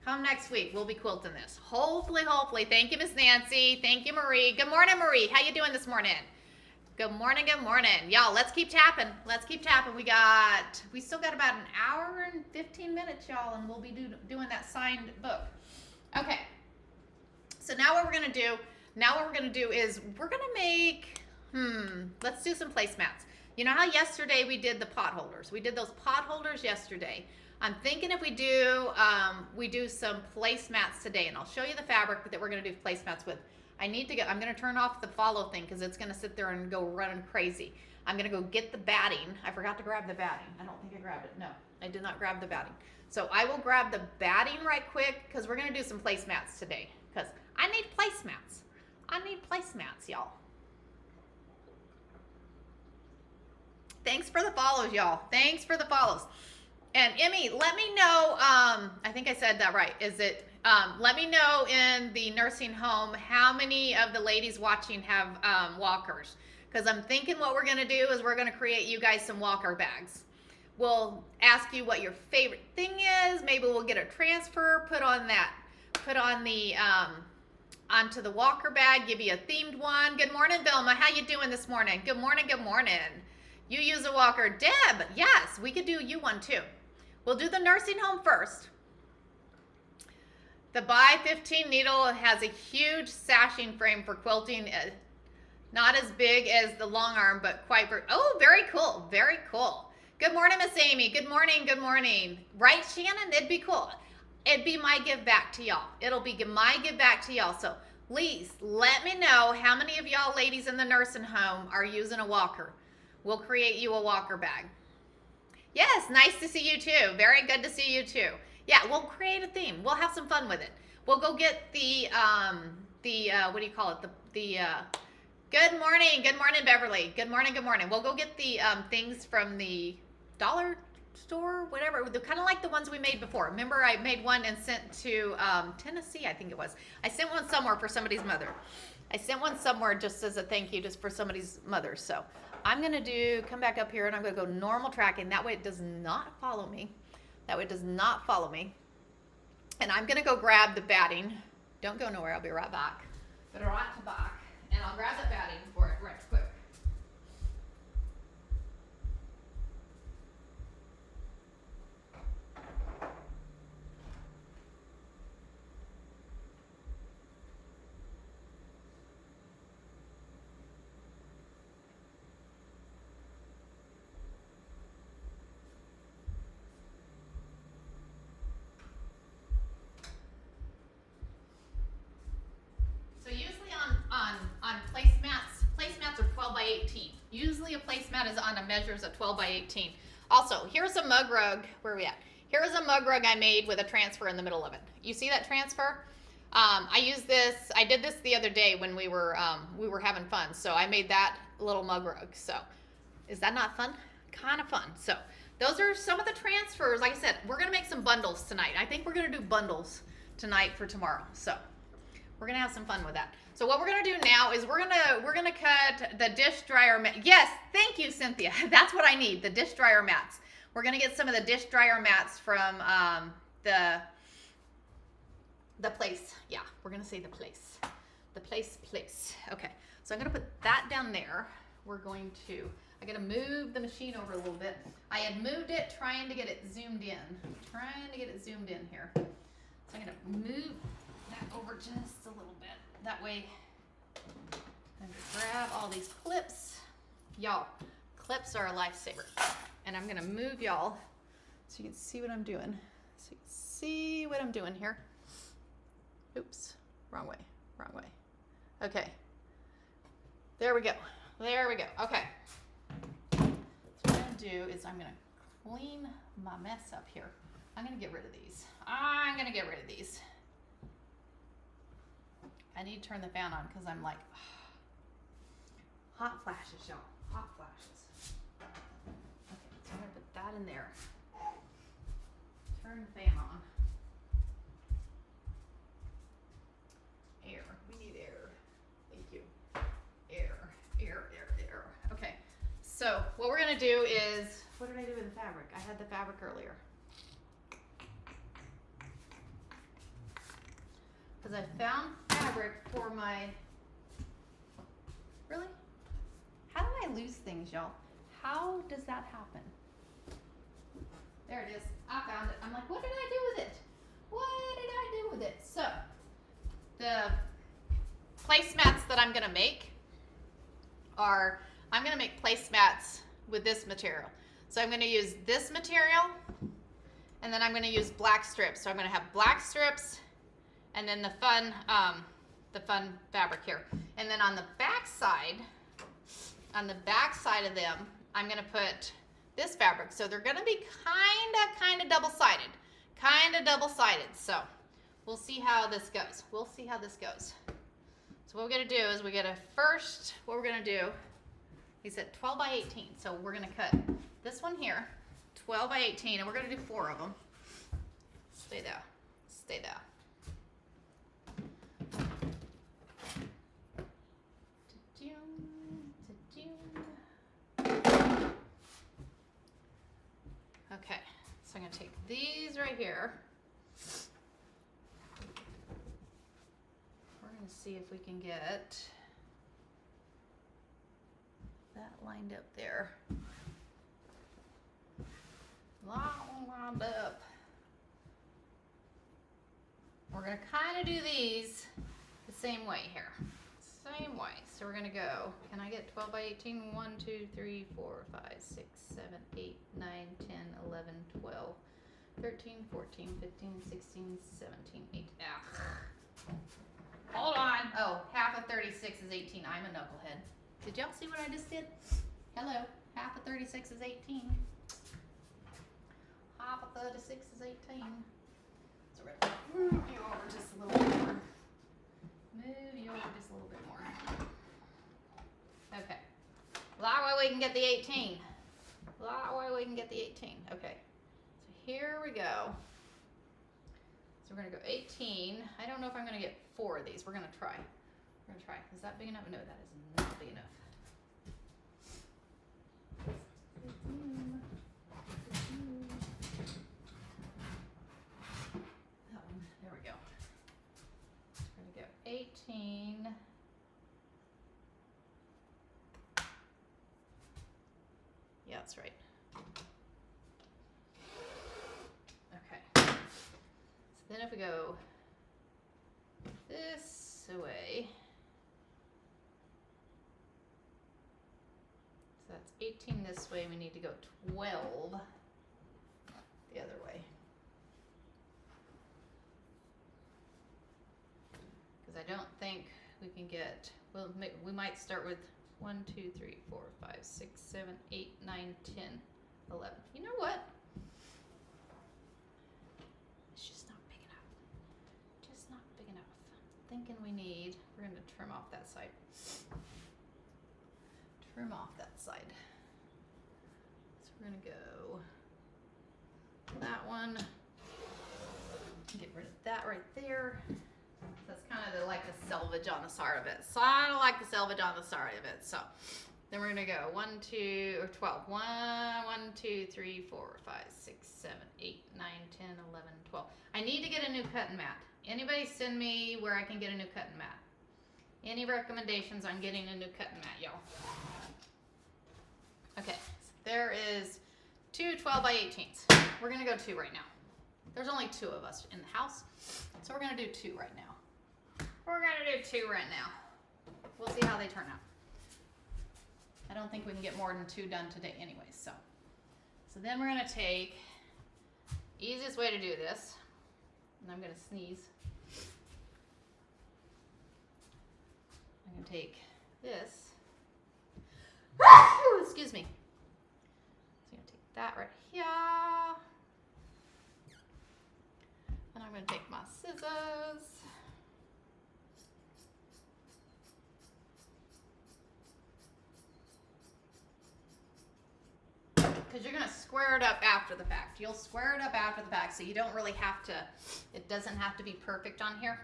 A: Come next week. We'll be quilting this. Hopefully, hopefully. Thank you, Miss Nancy. Thank you, Marie. Good morning, Marie. How you doing this morning? Good morning, good morning. Y'all, let's keep tapping. Let's keep tapping. We still got about an hour and 15 minutes, y'all, and we'll be doing that signed book. Okay. So now what we're going to do is we're going to make, let's do some placemats. You know how yesterday we did the pot holders? We did those pot holders yesterday. I'm thinking if we do some placemats today, and I'll show you the fabric that we're going to do placemats with. I'm going to turn off the follow thing because it's going to sit there and go running crazy. I'm going to go get the batting. I forgot to grab the batting. I don't think I grabbed it. No, I did not grab the batting. So I will grab the batting right quick because we're going to do some placemats today because I need placemats. I need placemats, y'all. Thanks for the follows, y'all. Thanks for the follows. And Emmy, let me know, I think I said that right. Let me know in the nursing home how many of the ladies watching have walkers. Because I'm thinking what we're going to do is we're going to create you guys some walker bags. We'll ask you what your favorite thing is. Maybe we'll get a transfer, put on the, onto the walker bag, give you a themed one. Good morning, Vilma. How you doing this morning? Good morning, good morning. You use a walker. Deb, yes, we could do you one too. We'll do the nursing home first. The by 15 needle has a huge sashing frame for quilting. Not as big as the long arm, but quite, oh, very cool, very cool. Good morning, Miss Amy. Good morning, good morning. Right, Shannon? It'd be cool. It'd be my give back to y'all. It'll be my give back to y'all. So please let me know how many of y'all ladies in the nursing home are using a walker. We'll create you a walker bag. Yes, nice to see you too. Very good to see you too. Yeah, we'll create a theme. We'll have some fun with it. We'll go get the what do you call it? Good morning, Beverly. Good morning, good morning. We'll go get the things from the dollar store, whatever. They're kind of like the ones we made before. Remember, I made one and sent to Tennessee, I think it was. I sent one somewhere for somebody's mother. I sent one somewhere just as a thank you, just for somebody's mother. So I'm going to come back up here and I'm going to go normal tracking. That way it does not follow me. That way it does not follow me. And I'm going to go grab the batting. Don't go nowhere. I'll be right back. But right to back. And I'll grab that batting for it right quick. On placemats are 12 by 18. Usually a placemat is on a measures of 12 by 18. Also, here's a mug rug. Where are we at? Here's a mug rug I made with a transfer in the middle of it. You see that transfer? I use this. I did this the other day when we were having fun. So I made that little mug rug. So is that not fun? Kind of fun. So those are some of the transfers. Like I said, we're gonna make some bundles tonight. I think we're gonna do bundles tonight for tomorrow. So we're gonna have some fun with that. So what we're gonna do now is we're gonna cut the dish dryer mat. Yes, thank you, Cynthia. That's what I need. The dish dryer mats. We're gonna get some of the dish dryer mats from the place. Yeah, we're gonna say the place. The place. Okay, so I'm gonna put that down there. We're going to, I gotta move the machine over a little bit. I had moved it trying to get it zoomed in. Here. So I'm gonna move that over just a little bit. That way, I'm gonna grab all these clips. Y'all, clips are a lifesaver. And I'm gonna move y'all so you can see what I'm doing. Here. Oops, wrong way. Okay. There we go. Okay. So what I'm gonna do is I'm gonna clean my mess up here. I'm gonna get rid of these. I need to turn the fan on because I'm like, hot flashes, y'all. Hot flashes. Okay, so I'm gonna put that in there. Turn the fan on. Air. We need air. Thank you. Air. Okay. So what we're gonna do is, what did I do with the fabric? I had the fabric earlier. Because I found fabric for my, really? How do I lose things, y'all? How does that happen? There it is. I found it. I'm like, what did I do with it? So, the placemats that I'm gonna make are, I'm gonna make placemats with this material. So I'm gonna use this material, and then I'm gonna use black strips. So I'm gonna have black strips, and then the fun fabric here. And then on the back side of them, I'm gonna put this fabric. So they're gonna be kinda double-sided. So we'll see how this goes. So what we're gonna do is what we're gonna do, he said 12 by 18. So we're gonna cut this one here, 12 by 18, and we're gonna do 4 of them. Stay there. Okay, so I'm gonna take these right here. We're gonna see if we can get that lined up there. Lined up. We're gonna kind of do these the same way here. So we're gonna go, can I get 12 by 18? 1, 2, 3, 4, 5, 6, 7, 8, 9, 10, 11, 12, 13, 14, 15, 16, 17, 18. Hold on. Oh, half of 36 is 18. I'm a knucklehead. Did y'all see what I just did? Hello. Half of 36 is 18. Half of 36 is 18. So we're gonna move you over just a little bit more. Okay. That way we can get the 18. Okay. So here we go. So we're going to go 18. I don't know if I'm going to get 4 of these. We're going to try. Is that big enough? No, that is not big enough. That one. There we go. We're going to go 18. Yeah, that's right. Okay. So then if we go this way, so that's 18 this way, we need to go 12 the other way. Because I don't think we can get, well, we might start with 1, 2, 3, 4, 5, 6, 7, 8, 9, 10, 11. You know what? It's just not big enough. thinking we need, we're going to trim off that side. Trim off that side. So we're going to go that one. Get rid of that right there. That's kind of like the selvage on the side of it. So I don't like the selvage on the side of it. So then we're going to go 1, 2, or 12. 1, 2, 3, 4, 5, 6, 7, 8, 9, 10, 11, 12. I need to get a new cutting mat. Anybody send me where I can get a new cutting mat? Any recommendations on getting a new cutting mat, y'all? Okay, so there is 2 12 by 18s. We're going to go 2 right now. There's only 2 of us in the house, so we're going to do 2 right now. We're going to do 2 right now. We'll see how they turn out. I don't think we can get more than 2 done today anyway, so then we're going to take, easiest way to do this, and I'm going to sneeze. I'm going to take this. Excuse me. So I'm going to take that right here. And I'm going to take my scissors. Because you're going to square it up after the fact. You'll square it up after the fact, so you don't really have to, it doesn't have to be perfect on here.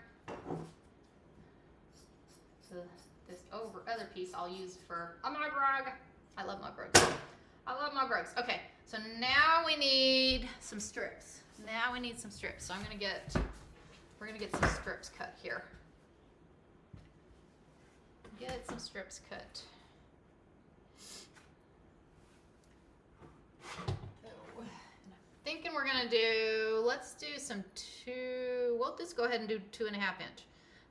A: So this other piece I'll use for a mug rug. I love mug rugs. I love mug rugs. Okay, so now we need some strips. Now we need some strips. So we're gonna get some strips cut here. Get some strips cut. Oh, I'm thinking we're gonna do, let's do some we'll just go ahead and do 2.5 inch.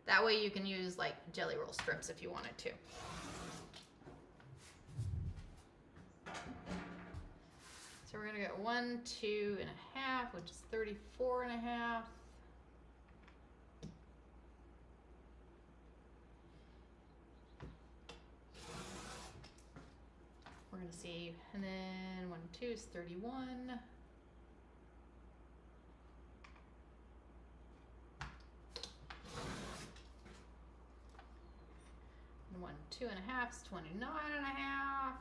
A: That way you can use like jelly roll strips if you wanted to. So we're gonna go 1, 2.5, which is 34.5. We're gonna see, and then 1, 2 is 31. And 1, 2.5 is 29.5.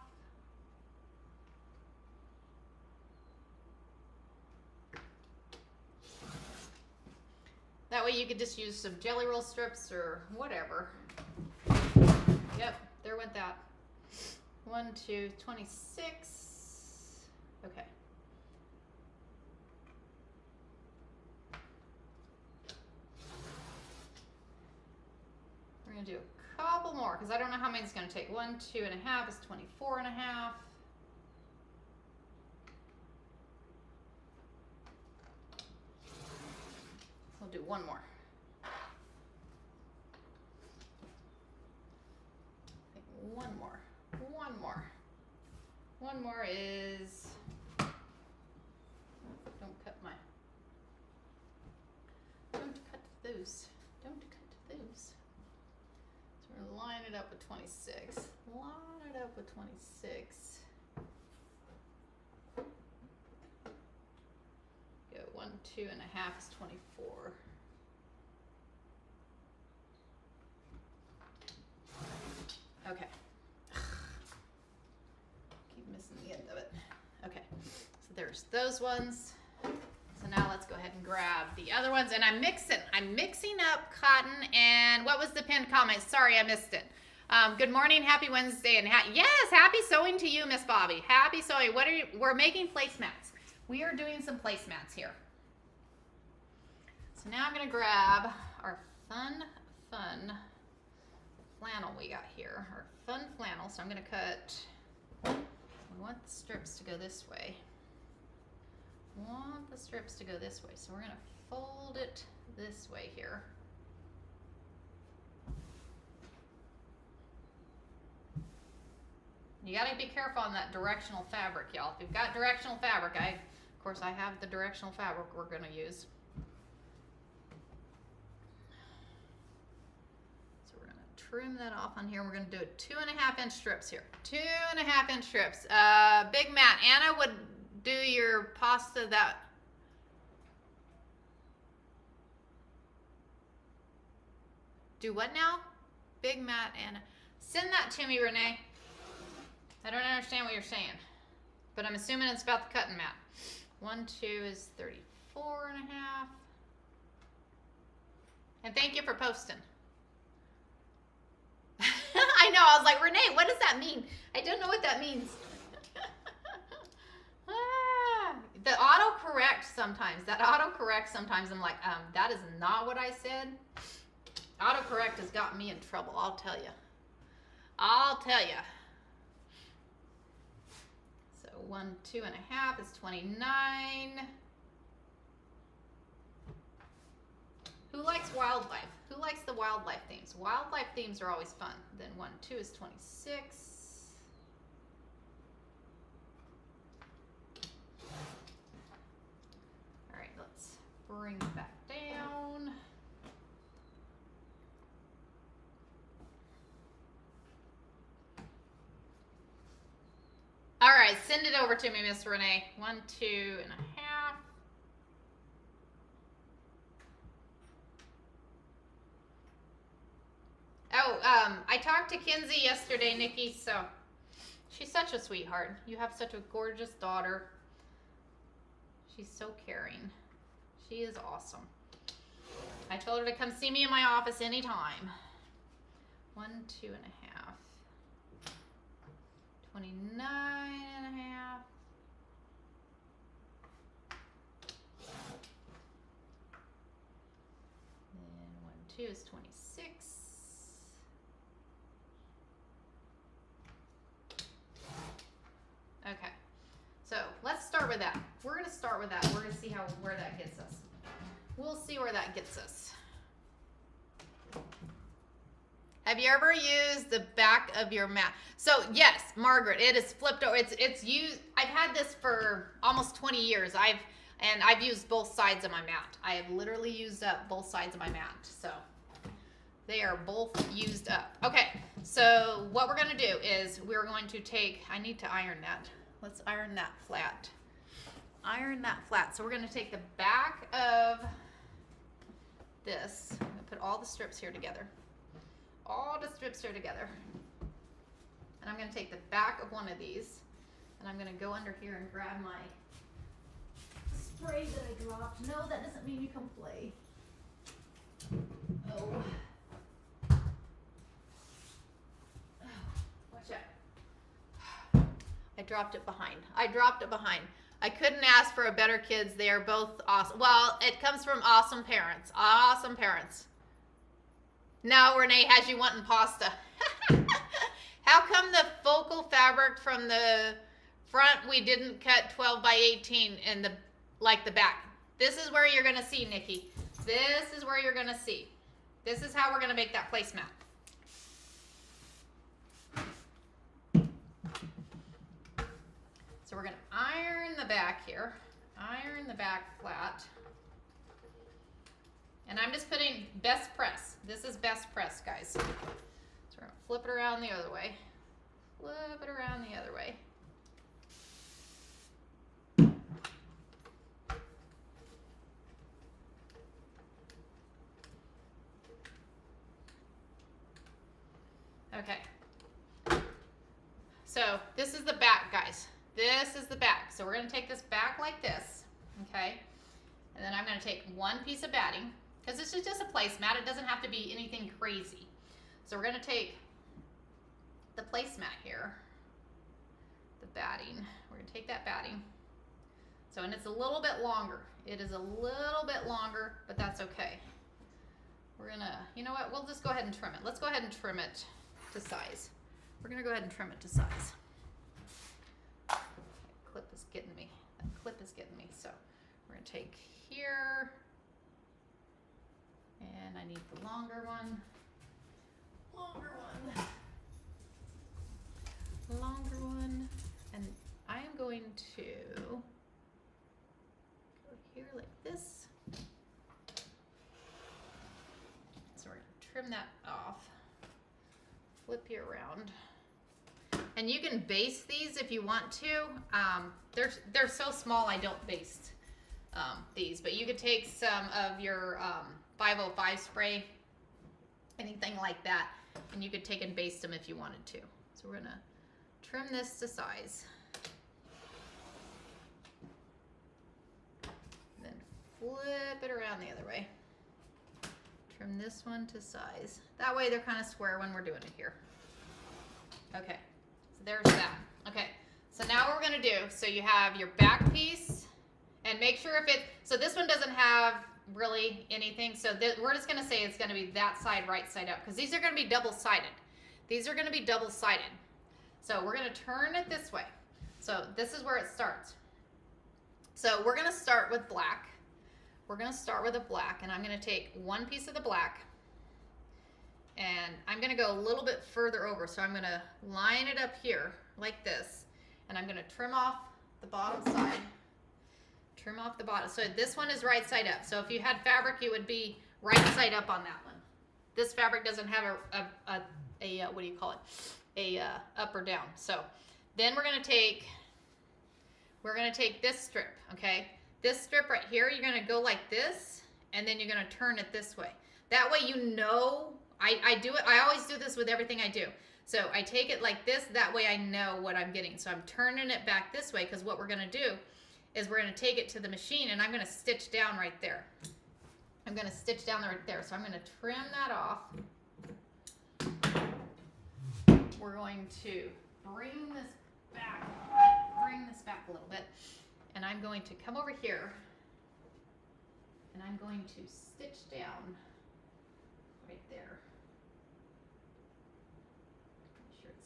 A: That way you could just use some jelly roll strips or whatever. Yep, there went that. 1, 2, 26. Okay. We're gonna do a couple more because I don't know how many it's gonna take. 1, 2.5 is 24.5. We'll do one more. I think one more. One more. One more is, don't cut those. Don't cut those. So we're gonna line it up with 26. Line it up with 26. Go 1, 2.5 is 24. Okay. Keep missing the end of it. Okay, so there's those ones. So now let's go ahead and grab the other ones. And I'm mixing up cotton and what was the pinned comment? Sorry, I missed it. Good morning, happy Wednesday, and yes, happy sewing to you, Miss Bobby. Happy sewing. We're making placemats. We are doing some placemats here. So now I'm gonna grab our fun flannel we got here, our fun flannel. So I'm gonna cut, we want the strips to go this way. Want the strips to go this way. So we're gonna fold it this way here. You gotta be careful on that directional fabric, y'all. If you've got directional fabric, of course I have the directional fabric we're gonna use. So we're gonna trim that off on here. We're gonna do 2.5 inch strips here. 2.5 inch strips. Big Matt, Anna would do your pasta that. Do what now? Big mat and send that to me, Renee. I don't understand what you're saying, but I'm assuming it's about the cutting mat. 1, 2 is 34 and a half. And thank you for posting. I know, I was like, Renee, what does that mean? I don't know what that means. The autocorrect sometimes. I'm like, that is not what I said. Autocorrect has got me in trouble, I'll tell you. So 1, 2 and a half is 29. Who likes wildlife? Who likes the wildlife themes? Wildlife themes are always fun. Then 1, 2 is 26. All right, let's bring it back down. All right, send it over to me, Miss Renee. 1, 2 and a half. Oh, I talked to Kinsey yesterday, Nikki, so she's such a sweetheart. You have such a gorgeous daughter. She's so caring. She is awesome. I told her to come see me in my office anytime. 1, 2 and a half. 29 and a half. And 1, 2 is 26. Okay, so let's start with that. We're gonna start with that. We're gonna see where that gets us. We'll see where that gets us. Have you ever used the back of your mat? So yes, Margaret, it is flipped over. It's used. I've had this for almost 20 years. I've used both sides of my mat. I have literally used up both sides of my mat. So they are both used up. Okay, so what we're gonna do is we're going to take, I need to iron that. Let's iron that flat. Iron that flat. So we're gonna take the back of this. I'm gonna put all the strips here together. All the strips here together. And I'm gonna take the back of one of these and I'm gonna go under here and grab my spray that I dropped. No, that doesn't mean you come play. Oh. Watch out. I dropped it behind. I couldn't ask for a better kids. They are both awesome. Well, it comes from awesome parents. Awesome parents. Now Renee has you wanting pasta. How come the focal fabric from the front we didn't cut 12 by 18 in the back? This is where you're gonna see, Nikki. This is where you're gonna see. This is how we're gonna make that placemat. So we're gonna iron the back here. Iron the back flat. And I'm just putting best press. This is best press, guys. So we're gonna flip it around the other way. Flip it around the other way. Okay. So this is the back, guys. This is the back. So we're gonna take this back like this, okay? And then I'm gonna take one piece of batting, because this is just a placemat. It doesn't have to be anything crazy. So we're gonna take the placemat here, the batting. We're gonna take that batting. So, and it's a little bit longer. It is a little bit longer, but that's okay. We're gonna, you know what? We'll just go ahead and trim it. Let's go ahead and trim it to size. We're gonna go ahead and trim it to size. That clip is getting me. So we're gonna take here. And I need the longer one. And I am going to go here like this. So we're going to trim that off. Flip you around. And you can baste these if you want to. They're so small I don't baste these. But you could take some of your 505 spray anything like that. And you could take and baste them if you wanted to. So we're gonna trim this to size. Then flip it around the other way. Trim this one to size. That way they're kind of square when we're doing it here. Okay, so there's that. Okay, so now what we're gonna do, so you have your back piece, and make sure if it, so this one doesn't have really anything, so we're just gonna say it's gonna be that side, right side up, because these are gonna be double-sided. These are gonna be double-sided. So we're gonna turn it this way. So this is where it starts. So we're gonna start with black. We're gonna start with a black, and I'm gonna take one piece of the black, and I'm gonna go a little bit further over. So I'm gonna line it up here like this, and I'm gonna trim off the bottom side. Trim off the bottom. So this one is right side up. So if you had fabric, it would be right side up on that one. This fabric doesn't have a what do you call it? A up or down. So then we're gonna take this strip, okay? This strip right here, you're gonna go like this, and then you're gonna turn it this way. That way you know, I do it, I always do this with everything I do. So I take it like this, that way I know what I'm getting. So I'm turning it back this way, because what we're gonna do is we're gonna take it to the machine, and I'm gonna stitch down right there. I'm gonna stitch down right there. So I'm gonna trim that off. We're going to bring this back a little bit. And I'm going to come over here, and I'm going to stitch down right there. Make sure it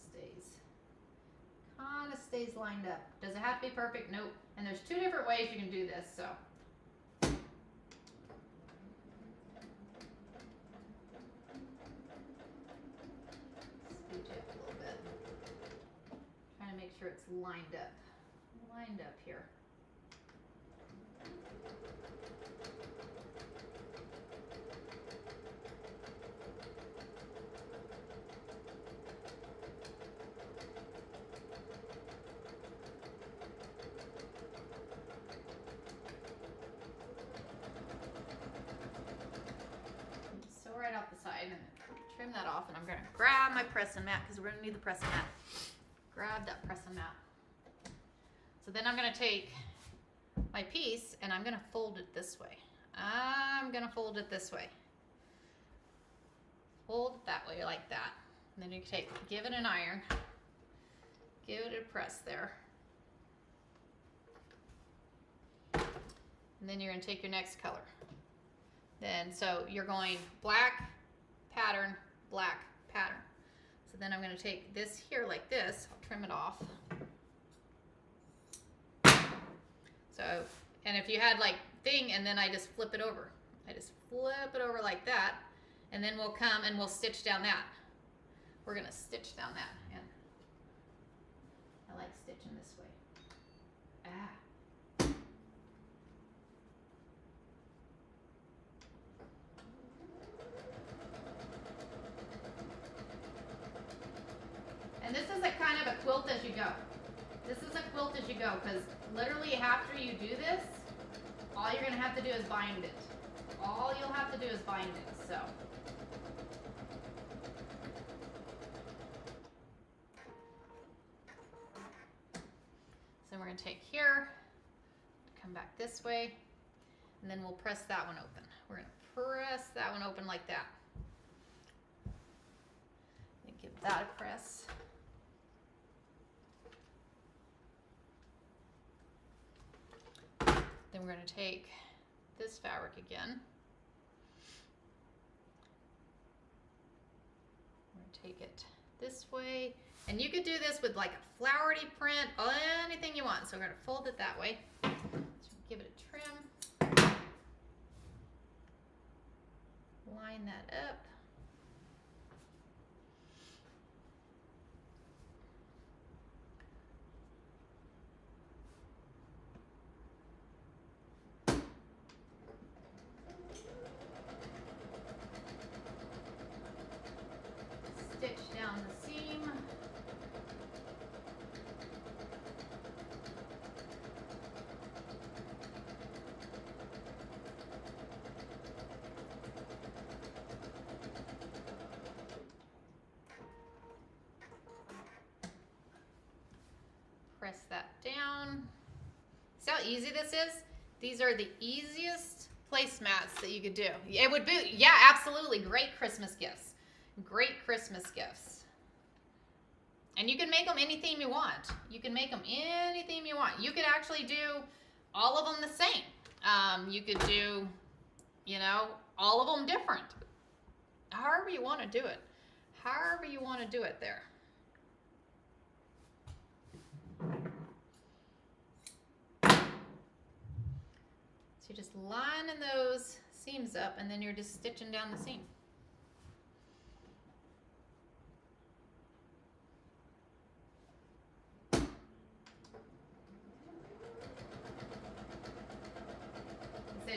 A: kind of stays lined up. Does it have to be perfect? Nope. And there's two different ways you can do this, so. Scooch it up a little bit. Trying to make sure it's lined up here. So right off the side, and trim that off, and I'm gonna grab my pressing mat, because we're gonna need the pressing mat. Grab that pressing mat. So then I'm gonna take my piece, and I'm gonna fold it this way. I'm gonna fold it this way. Fold it that way, like that. And then you can give it an iron. Give it a press there. And then you're gonna take your next color. Then, so you're going black, pattern, black, pattern. So then I'm gonna take this here like this, I'll trim it off. So, and if you had like thing, and then I just flip it over. I just flip it over like that, and then we'll come and we'll stitch down that. We're gonna stitch down that, and I like stitching this way. And this is a kind of a quilt as you go. This is a quilt as you go, because literally after you do this, all you're gonna have to do is bind it. All you'll have to do is bind it, so. So we're gonna take here, come back this way, and then we'll press that one open. We're gonna press that one open like that. And give that a press. Then we're going to take this fabric again. We're going to take it this way. And you could do this with like a flowery print, anything you want. So we're going to fold it that way. So give it a trim. Line that up. Stitch down the seam. press that down. See how easy this is? These are the easiest placemats that you could do. It would be, yeah, absolutely. Great Christmas gifts. Great Christmas gifts. And you can make them any theme you want. You can make them any theme you want. You could actually do all of them the same. You could do, you know, all of them different. However you want to do it. However you want to do it there. So you're just lining those seams up and then you're just stitching down the seam.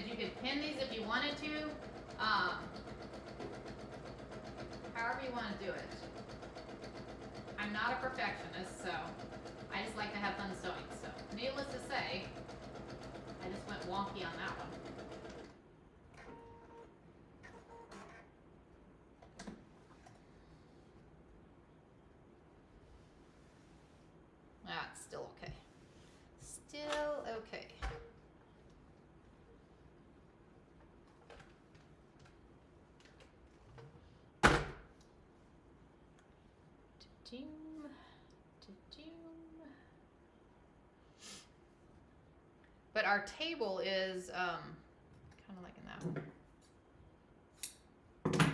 A: You could pin these if you wanted to, however you want to do it. I'm not a perfectionist, so I just like to have fun sewing. So needless to say, I just went wonky on that one. That's still okay. Still okay. But our table is kind of like in that.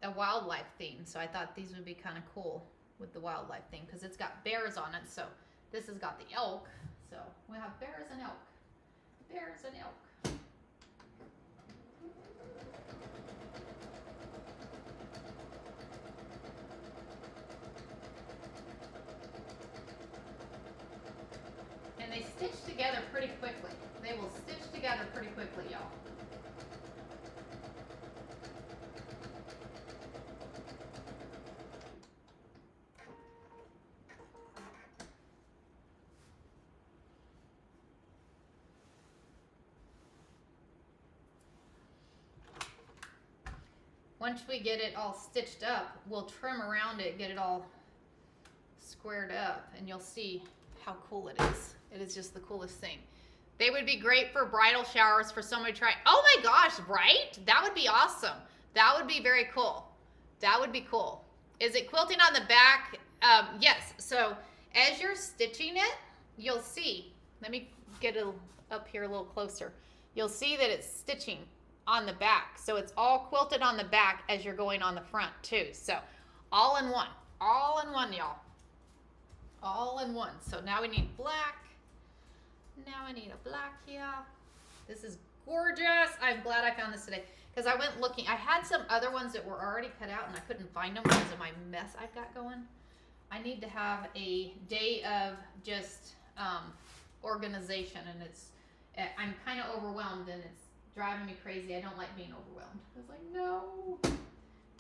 A: A wildlife theme, so I thought these would be kind of cool with the wildlife theme because it's got bears on it. So this has got the elk. So we have bears and elk. Bears and elk. And they stitch together pretty quickly. They will stitch together pretty quickly, y'all. Once we get it all stitched up, we'll trim around it, get it all squared up, and you'll see how cool it is. It is just the coolest thing. They would be great for bridal showers for someone to try. Oh my gosh, right? That would be awesome. That would be very cool. That would be cool. Is it quilting on the back? Yes. So as you're stitching it, you'll see. Let me get it up here a little closer. You'll see that it's stitching on the back. So it's all quilted on the back as you're going on the front too. So all in one. All in one, y'all. All in one. So now we need black. Now I need a black here. This is gorgeous. I'm glad I found this today because I went looking. I had some other ones that were already cut out and I couldn't find them because of my mess I've got going. I need to have a day of just organization, and I'm kind of overwhelmed and it's driving me crazy. I don't like being overwhelmed. I was like, no.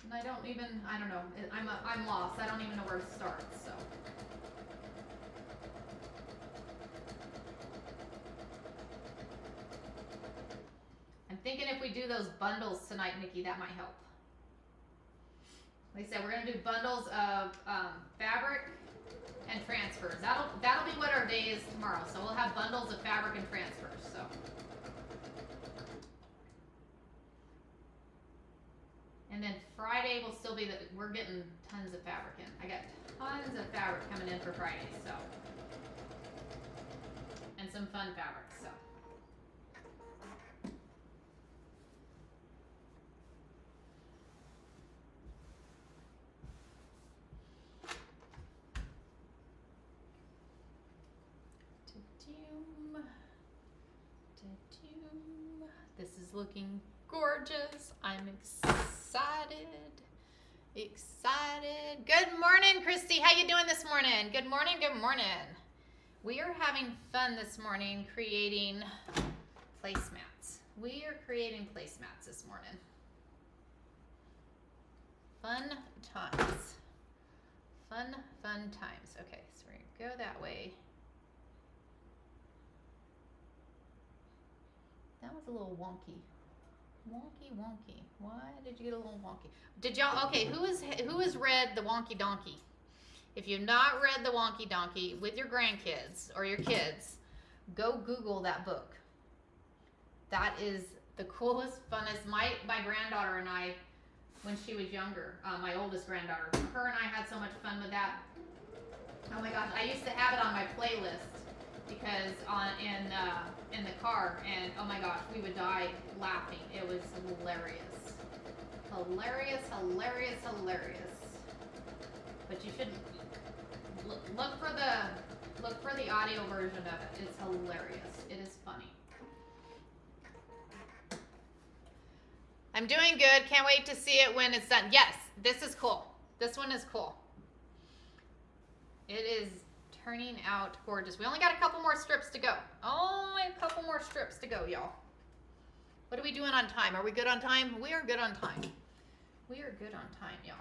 A: And I don't know. I'm lost. I don't even know where to start, so. I'm thinking if we do those bundles tonight, Nikki, that might help. Like I said, we're gonna do bundles of fabric and transfers. That'll be what our day is tomorrow. So we'll have bundles of fabric and transfers. So. And then Friday will still be we're getting tons of fabric in. I got tons of fabric coming in for Friday, so. And some fun fabric, so. This is looking gorgeous. I'm excited. Excited. Good morning, Christy. How you doing this morning? Good morning, good morning. We are having fun this morning creating placemats. We are creating placemats this morning. Fun times. Fun times. Okay, so we're gonna go that way. That was a little wonky. Wonky. Why did you get a little wonky? Did y'all, okay, who has read the Wonky Donkey? If you've not read The Wonky Donkey with your grandkids or your kids, go Google that book. That is the coolest, funnest. My granddaughter and I, when she was younger, my oldest granddaughter, her and I had so much fun with that. Oh my gosh, I used to have it on my playlist because in the car, and oh my gosh, we would die laughing. It was hilarious. Hilarious, hilarious, hilarious. But you should look for the audio version of it. It's hilarious. It is funny. I'm doing good. Can't wait to see it when it's done. Yes, this is cool. This one is cool. It is turning out gorgeous. We only got a couple more strips to go. Only a couple more strips to go, y'all. What are we doing on time? Are we good on time? We are good on time. We are good on time, y'all.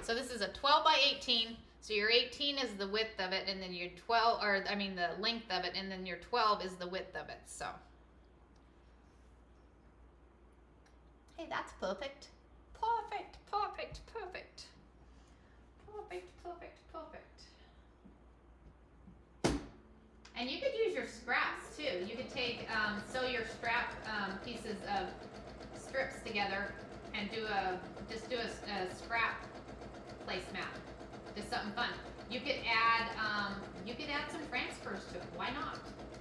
A: So this is a 12 by 18. So your 18 is the width of it, and then your 12, or I mean the length of it, and then your 12 is the width of it. So, hey, that's perfect. Perfect, perfect, perfect. Perfect, perfect, perfect. And you could use your scraps too. You could take, sew your scrap pieces of strips together and just do a scrap placemat. Just something fun. You could add some transfers to it. Why not?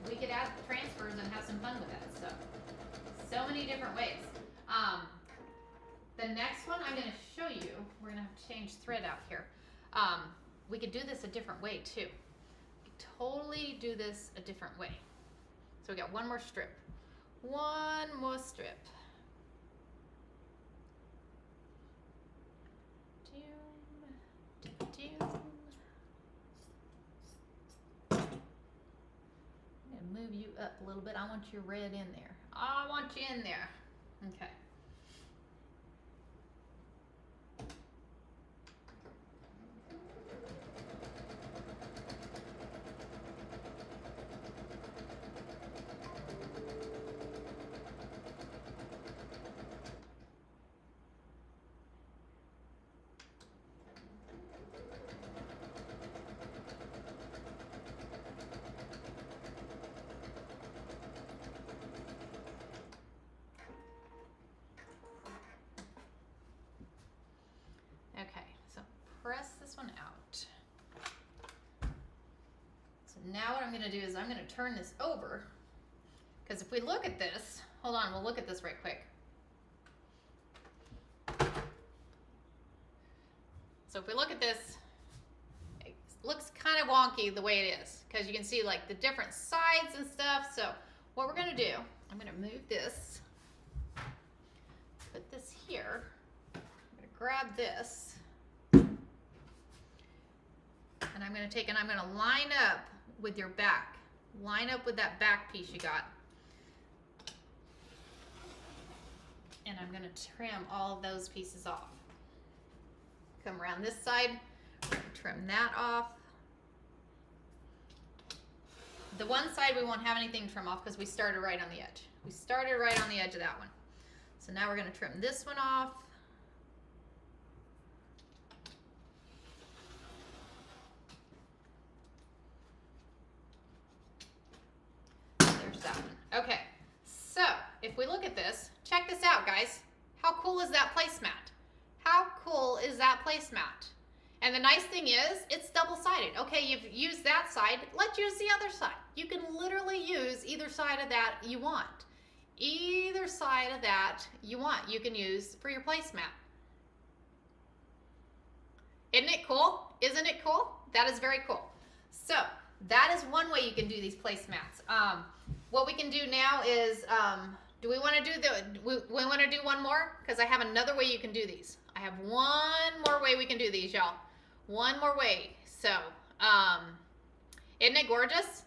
A: We could add transfers and have some fun with it. So many different ways. The next one I'm going to show you. We're going to have to change thread out here. We could do this a different way too. We could totally do this a different way. So we got one more strip. One more strip. I'm gonna move you up a little bit. I want your red in there. I want you in there. Okay. Press this one out. So now what I'm going to do is I'm going to turn this over, because if we look at this, hold on, we'll look at this right quick. So if we look at this, it looks kind of wonky the way it is, because you can see like the different sides and stuff. So what we're going to do, I'm going to move this, put this here, I'm going to grab this, and I'm going to take and I'm going to line up with your back. Line up with that back piece you got. And I'm going to trim all of those pieces off. Come around this side, trim that off. The one side we won't have anything to trim off because we started right on the edge. We started right on the edge of that one. So now we're going to trim this one off. That one. Okay, so if we look at this, check this out, guys. How cool is that placemat? How cool is that placemat? And the nice thing is, it's double-sided. Okay, you've used that side, let's use the other side. You can literally use either side of that you want. Either side of that you want, you can use for your placemat. Isn't it cool? Isn't it cool? That is very cool. So that is one way you can do these placemats. What we can do now is, do we want to do we want to do one more? Because I have another way you can do these. I have one more way we can do these, y'all. One more way. So, isn't it gorgeous?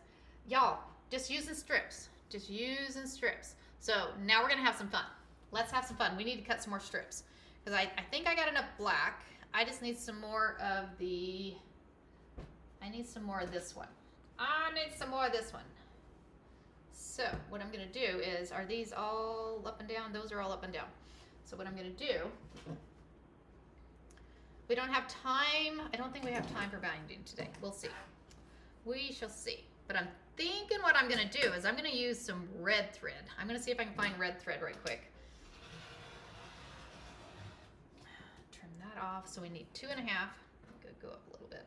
A: Y'all, just using strips. Just using strips. So now we're going to have some fun. Let's have some fun. We need to cut some more strips. Because I think I got enough black. I just need some more of the, I need some more of this one. I need some more of this one. So what I'm going to do is, are these all up and down? Those are all up and down. So what I'm going to do, We don't have time. I don't think we have time for binding today. We'll see. We shall see. But I'm thinking what I'm going to do is I'm going to use some red thread. I'm going to see if I can find red thread right quick. Trim that off. So we need 2.5. Go up a little bit.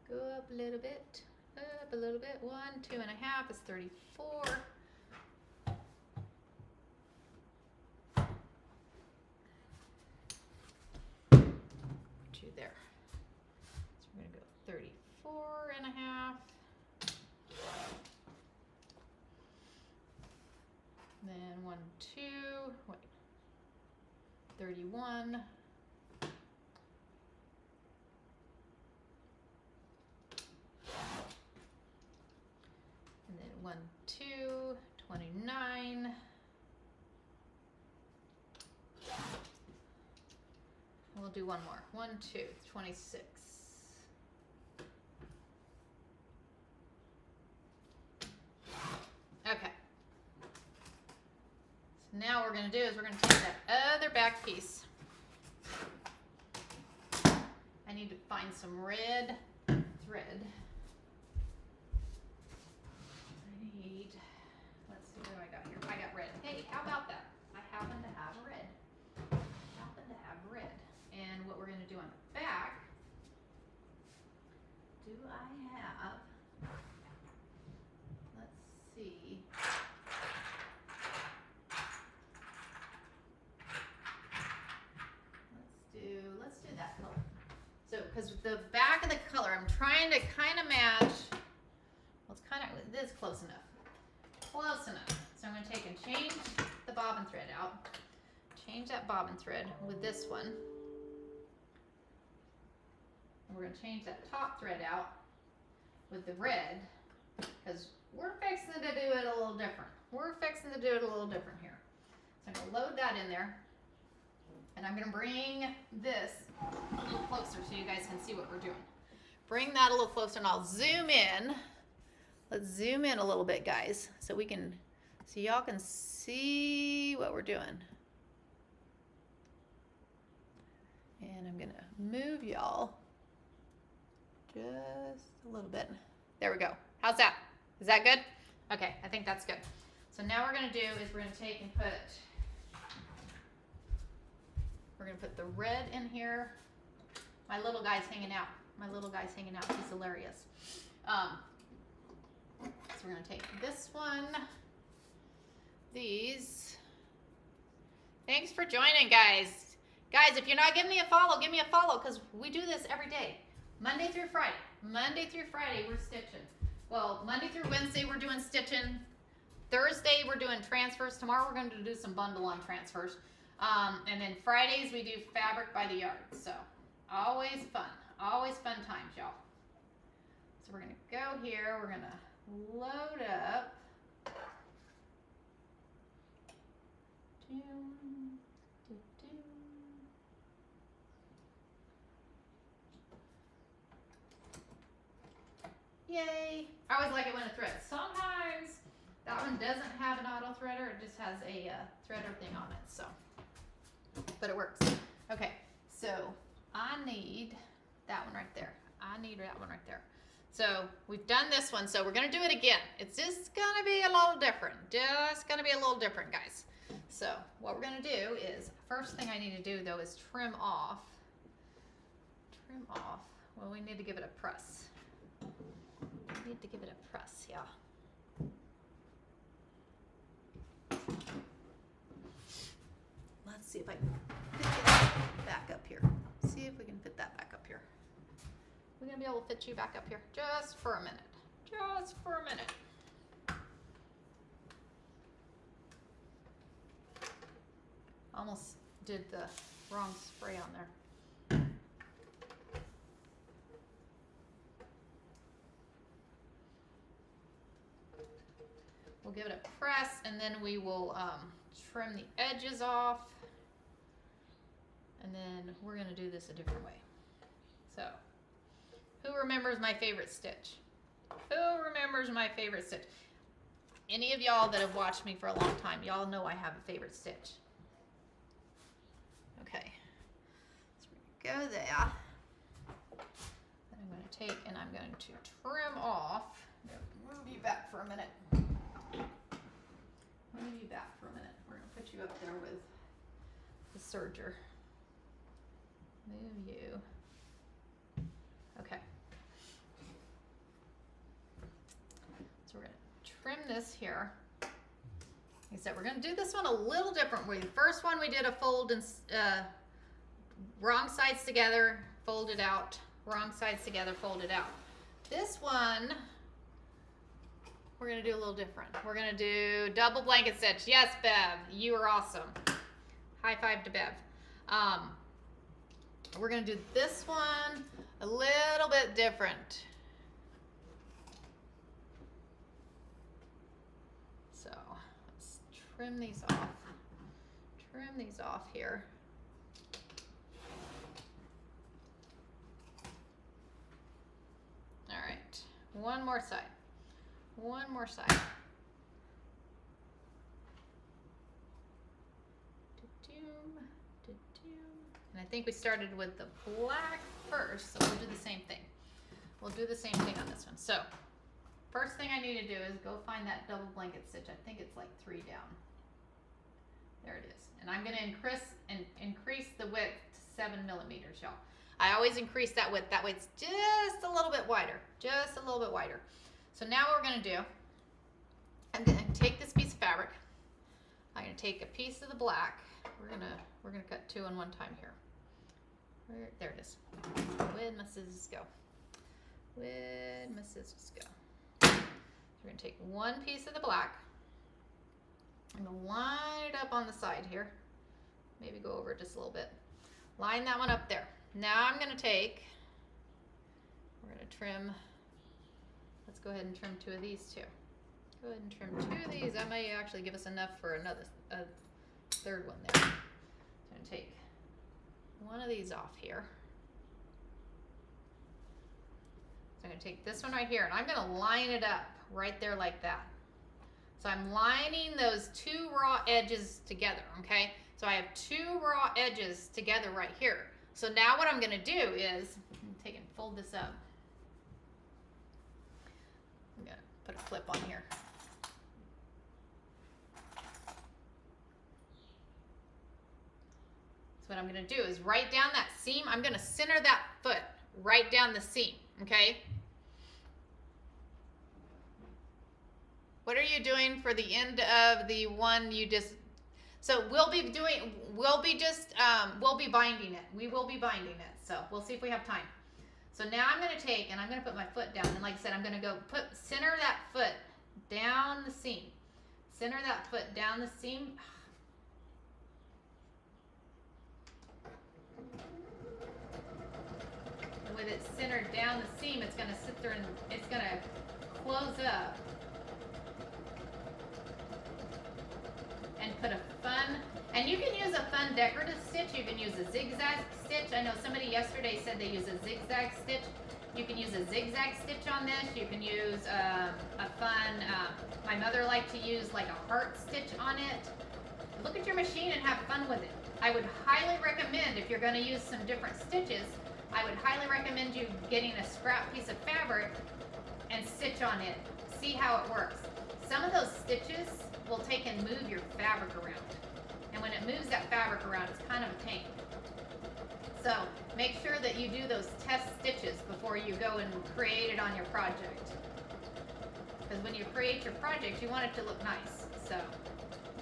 A: Go up a little bit. Up a little bit. 1, 2.5 is 34. 2 there. So we're going to go 34.5. Then 1, 2, wait, 31. And then 1, 2, 29. We'll do one more. 1, 2, 26. Okay. So now what we're going to do is we're going to take that other back piece. I need to find some red thread. I need, let's see, what do I got here? I got red. Hey, how about that? I happen to have red. And what we're going to do on the back, do I have, let's see, let's do that color. So, because the back of the color, I'm trying to kind of match, well, it's kind of, this is close enough. Close enough. So I'm going to take and change the bobbin thread out. Change that bobbin thread with this one. And we're going to change that top thread out with the red, because we're fixing to do it a little different. We're fixing to do it a little different here. So I'm going to load that in there. And I'm going to bring this a little closer so you guys can see what we're doing. Bring that a little closer and I'll zoom in. Let's zoom in a little bit, guys, so we can, so y'all can see what we're doing. And I'm going to move y'all just a little bit. There we go. How's that? Is that good? Okay, I think that's good. So now what we're going to do is we're going to take and put, we're going to put the red in here. My little guy's hanging out. My little guy's hanging out. He's hilarious. So we're going to take this one, these. Thanks for joining, guys. Guys, if you're not giving me a follow, give me a follow, because we do this every day. Monday through Friday. Monday through Friday, we're stitching. Well, Monday through Wednesday, we're doing stitching. Thursday, we're doing transfers. Tomorrow, we're going to do some bundle-on transfers. And then Fridays, we do fabric by the yard. So, always fun. Always fun times, y'all. So, we're going to go here. We're going to load up. Yay! I always like it when it threads. Sometimes that one doesn't have an auto threader. It just has a threader thing on it. So, but it works. Okay, so I need that one right there. I need that one right there. So we've done this one. So we're gonna do it again. It's just gonna be a little different. Just gonna be a little different, guys. So what we're gonna do is, first thing I need to do though is trim off. Trim off. Well, we need to give it a press. We need to give it a press, yeah. Let's see if I can fit it back up here. See if we can fit that back up here. We're gonna be able to fit you back up here just for a minute. Just for a minute. Almost did the wrong spray on there. We'll give it a press and then we will trim the edges off. And then we're going to do this a different way. So, who remembers my favorite stitch? Who remembers my favorite stitch? Any of y'all that have watched me for a long time, y'all know I have a favorite stitch. Okay. So go there. Then I'm going to take and I'm going to trim off. Move you back for a minute. Move you back for a minute. We're going to put you up there with the serger. Move you. Okay. So we're going to trim this here. Like I said, we're going to do this one a little differently. The first one we did a fold and wrong sides together, fold it out. Wrong sides together, fold it out. This one, we're going to do a little different. We're going to do double blanket stitch. Yes, Bev, you are awesome. High five to Bev. We're going to do this one a little bit different. So let's trim these off. Trim these off here. All right, one more side. One more side. And I think we started with the black first, so we'll do the same thing. We'll do the same thing on this one. So, first thing I need to do is go find that double blanket stitch. I think it's like 3 down. There it is. And I'm going to increase the width to 7 millimeters, y'all. I always increase that width. That way it's just a little bit wider. Just a little bit wider. So now what we're going to do, I'm going to take this piece of fabric. I'm going to take a piece of the black. We're gonna cut 2 on one time here. There it is. Where'd my scissors go? Where'd my scissors go? So we're gonna take one piece of the black. I'm gonna line it up on the side here. Maybe go over it just a little bit. Line that one up there. Now I'm gonna take, we're gonna trim, let's go ahead and trim 2 of these too. Go ahead and trim 2 of these. That may actually give us enough for a 3rd one there. So I'm gonna take one of these off here. So I'm gonna take this one right here and I'm gonna line it up right there like that. So I'm lining those 2 raw edges together, okay? So I have 2 raw edges together right here. So now what I'm gonna do is, take and fold this up. I'm gonna put a clip on here. So what I'm gonna do is right down that seam, I'm gonna center that foot right down the seam, okay? What are you doing for the end of the one you just, so we'll be binding it. We will be binding it. So we'll see if we have time. So now I'm gonna take and I'm gonna put my foot down. And like I said, I'm gonna go center that foot down the seam. Center that foot down the seam. And with it centered down the seam, it's gonna sit there and it's gonna close up. And put a fun, and you can use a fun decorative stitch. You can use a zigzag stitch. I know somebody yesterday said they use a zigzag stitch. You can use a zigzag stitch on this. You can use a fun, my mother liked to use like a heart stitch on it. Look at your machine and have fun with it. I would highly recommend, if you're going to use some different stitches, I would highly recommend you getting a scrap piece of fabric and stitch on it. See how it works. Some of those stitches will take and move your fabric around. And when it moves that fabric around, it's kind of a pain. So make sure that you do those test stitches before you go and create it on your project. Because when you create your project, you want it to look nice. So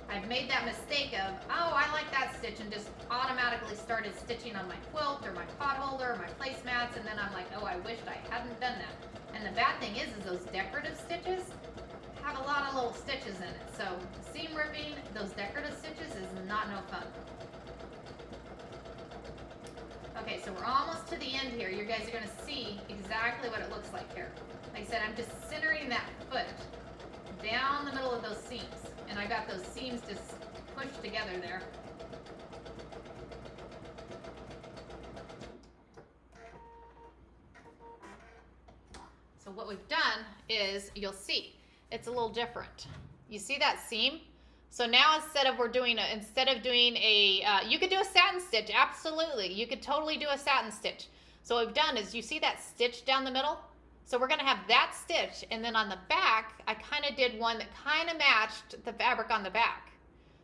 A: I've made that mistake of, oh, I like that stitch, and just automatically started stitching on my quilt or my pot holder or my placemats, and then I'm like, oh, I wished I hadn't done that. And the bad thing is those decorative stitches have a lot of little stitches in it. So seam ripping, those decorative stitches is not no fun. Okay, so we're almost to the end here. You guys are gonna see exactly what it looks like here. Like I said, I'm just centering that foot down the middle of those seams. And I got those seams just pushed together there. So what we've done is, you'll see, it's a little different. You see that seam? So now instead of doing a, you could do a satin stitch. Absolutely, you could totally do a satin stitch. So what we've done is, you see that stitch down the middle? So we're gonna have that stitch, and then on the back, I kind of did one that kind of matched the fabric on the back.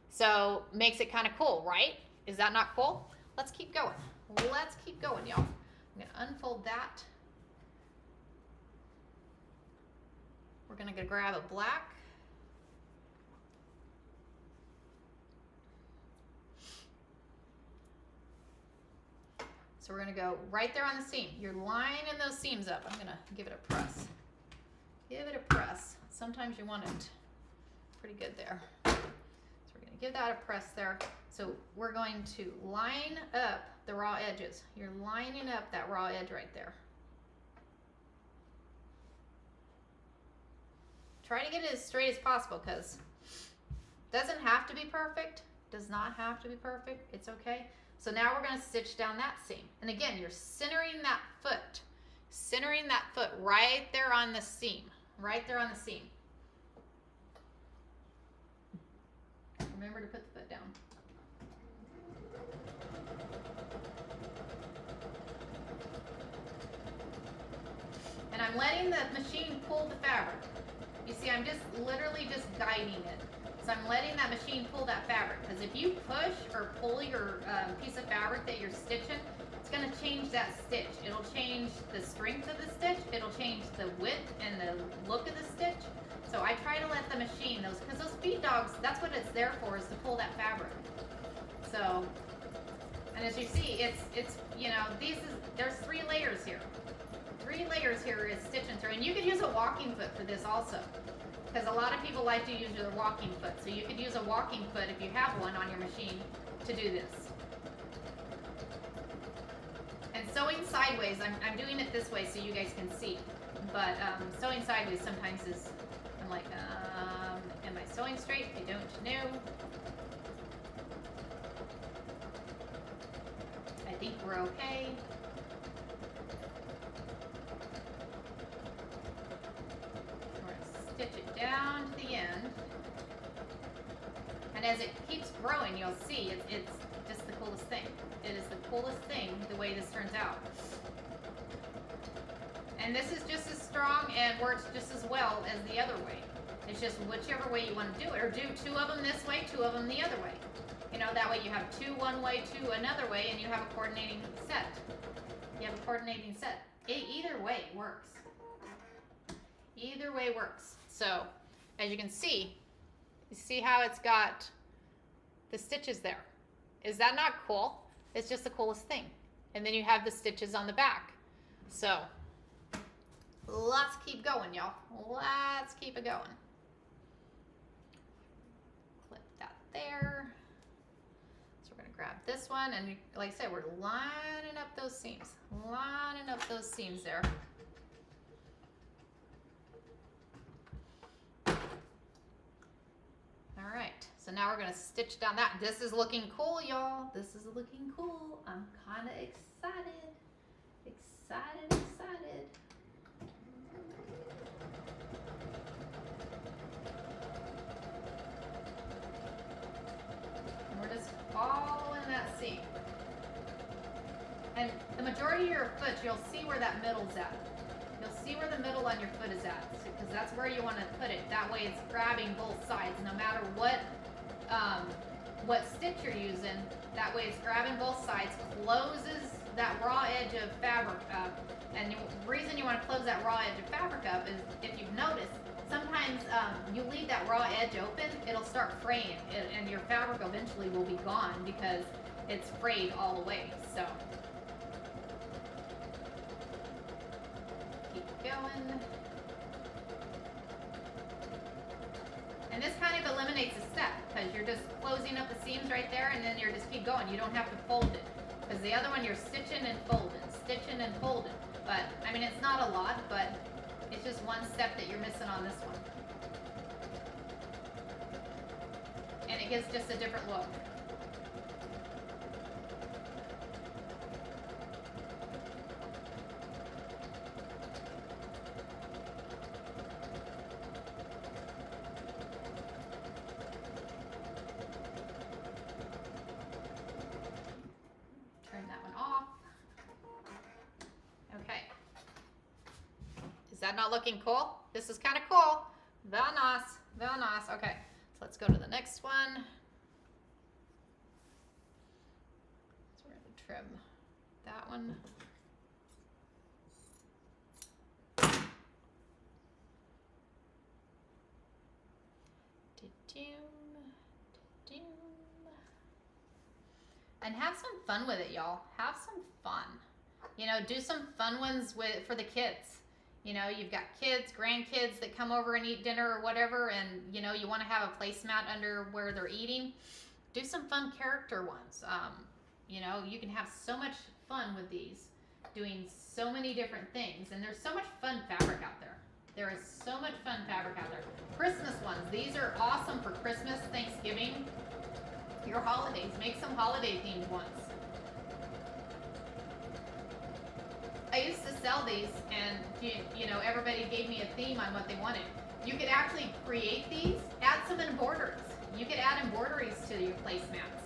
A: So makes it kind of cool, right? Is that not cool? Let's keep going. Let's keep going, y'all. I'm gonna unfold that. We're gonna go grab a black. So we're gonna go right there on the seam. You're lining those seams up. I'm gonna give it a press. Give it a press. Sometimes you want it pretty good there. So we're gonna give that a press there. So we're going to line up the raw edges. You're lining up that raw edge right there. Try to get it as straight as possible, because it doesn't have to be perfect. Does not have to be perfect. It's okay. So now we're going to stitch down that seam. And again, you're centering that foot right there on the seam, right there on the seam. Remember to put the foot down. And I'm letting the machine pull the fabric. You see, I'm just literally just guiding it. So I'm letting that machine pull that fabric, because if you push or pull your piece of fabric that you're stitching, it's going to change that stitch. It'll change the strength of the stitch. It'll change the width and the look of the stitch. So I try to let the machine, because those feed dogs, that's what it's there for, is to pull that fabric. So, and as you see, it's you know, there's 3 layers here. 3 layers here is stitching through, and you could use a walking foot for this also, because a lot of people like to use their walking foot. So you could use a walking foot, if you have one on your machine, to do this. And sewing sideways, I'm doing it this way so you guys can see, but sewing sideways sometimes is, I'm like, am I sewing straight? I don't know. I think we're okay. Stitch it down to the end, and as it keeps growing, you'll see it's just the coolest thing. It is the coolest thing the way this turns out. And this is just as strong and works just as well as the other way. It's just whichever way you want to do it, or do 2 of them this way, 2 of them the other way. You know, that way you have 2 one way, 2 another way, and you have a coordinating set. You have a coordinating set. Either way works. Either way works. So, as you can see, you see how it's got the stitches there. Is that not cool? It's just the coolest thing. And then you have the stitches on the back. So, let's keep going, y'all. Let's keep it going. Clip that there. So we're gonna grab this one, and like I said, we're lining up those seams. Lining up those seams there. All right, so now we're gonna stitch down that. This is looking cool, y'all. This is looking cool. I'm kind of excited. Excited. And we're just following that seam. And the majority of your foot, you'll see where that middle's at. You'll see where the middle on your foot is at, because that's where you want to put it. That way it's grabbing both sides, no matter what stitch you're using. That way it's grabbing both sides, closes that raw edge of fabric up. And the reason you want to close that raw edge of fabric up is, if you've noticed, sometimes you leave that raw edge open, it'll start fraying, and your fabric eventually will be gone because it's frayed all the way. So keep going. And this kind of eliminates a step, because you're just closing up the seams right there, and then you're just keep going. You don't have to fold it, because the other one you're stitching and folding, stitching and folding. But I mean, it's not a lot, but it's just one step that you're missing on this one, and it gives just a different look. That not looking cool? This is kind of cool. Very nice. Very nice. Okay, so let's go to the next one. So we're going to trim that one. And have some fun with it, y'all. Have some fun. You know, do some fun ones for the kids. You know, you've got kids, grandkids that come over and eat dinner or whatever, and, you know, you want to have a placemat under where they're eating. Do some fun character ones. You know, you can have so much fun with these, doing so many different things. And there's so much fun fabric out there. There is so much fun fabric out there. Christmas ones. These are awesome for Christmas, Thanksgiving, your holidays. Make some holiday themed ones. I used to sell these, and you know, everybody gave me a theme on what they wanted. You could actually create these, add some embroideries. You could add embroideries to your placemats.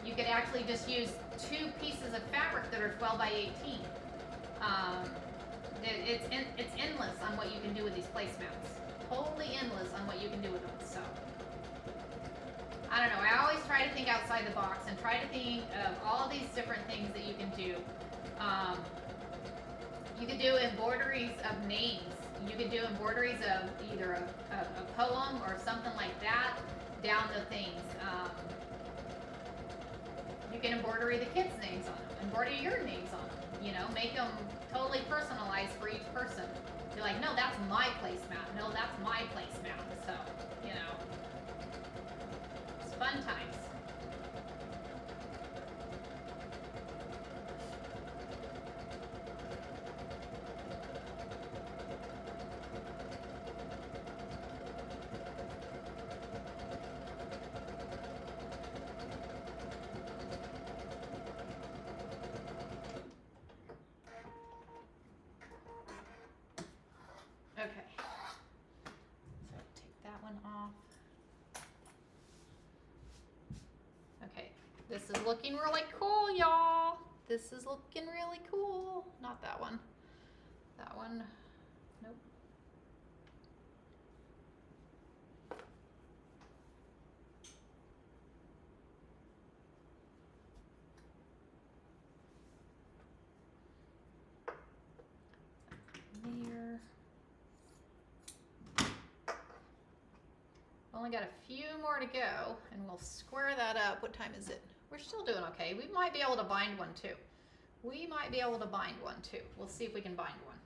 A: You could actually just use 2 pieces of fabric that are 12 by 18. It's endless on what you can do with these placemats. Totally endless on what you can do with them. So I don't know. I always try to think outside the box and try to think of all these different things that you can do. You could do embroideries of names. You could do embroideries of either a poem or something like that down the things. You can embroidery the kids' names on them. Embroider your names on them. You know, make them totally personalized for each person. You're like, no, that's my placemat. No, that's my placemat. So, you know, it's fun times. Okay, so take that one off. Okay, this is looking really cool, y'all. This is looking really cool. Not that one. That one, nope. There. Only got a few more to go, and we'll square that up. What time is it? We're still doing okay. We might be able to bind one too. We might be able to bind one too. We'll see if we can bind one.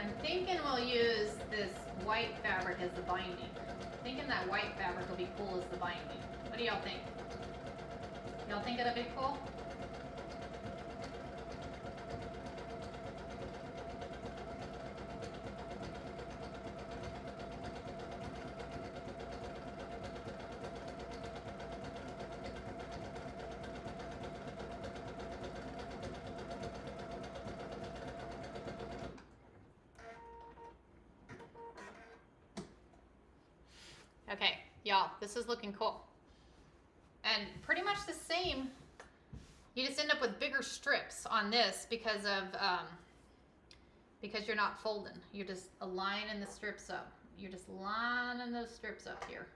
A: I'm thinking we'll use this white fabric as the binding. I'm thinking that white fabric will be cool as the binding. What do y'all think? Y'all think it'll be cool? Okay, y'all, this is looking cool. And pretty much the same. You just end up with bigger strips on this because you're not folding. You're just aligning the strips up. You're just lining those strips up here.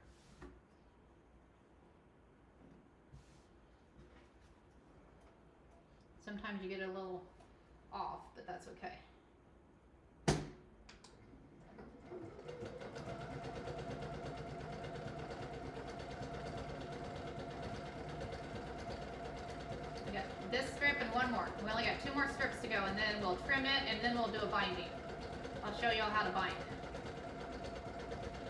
A: Sometimes you get a little off, but that's okay. this strip and one more. We only got 2 more strips to go, and then we'll trim it, and then we'll do a binding. I'll show you all how to bind.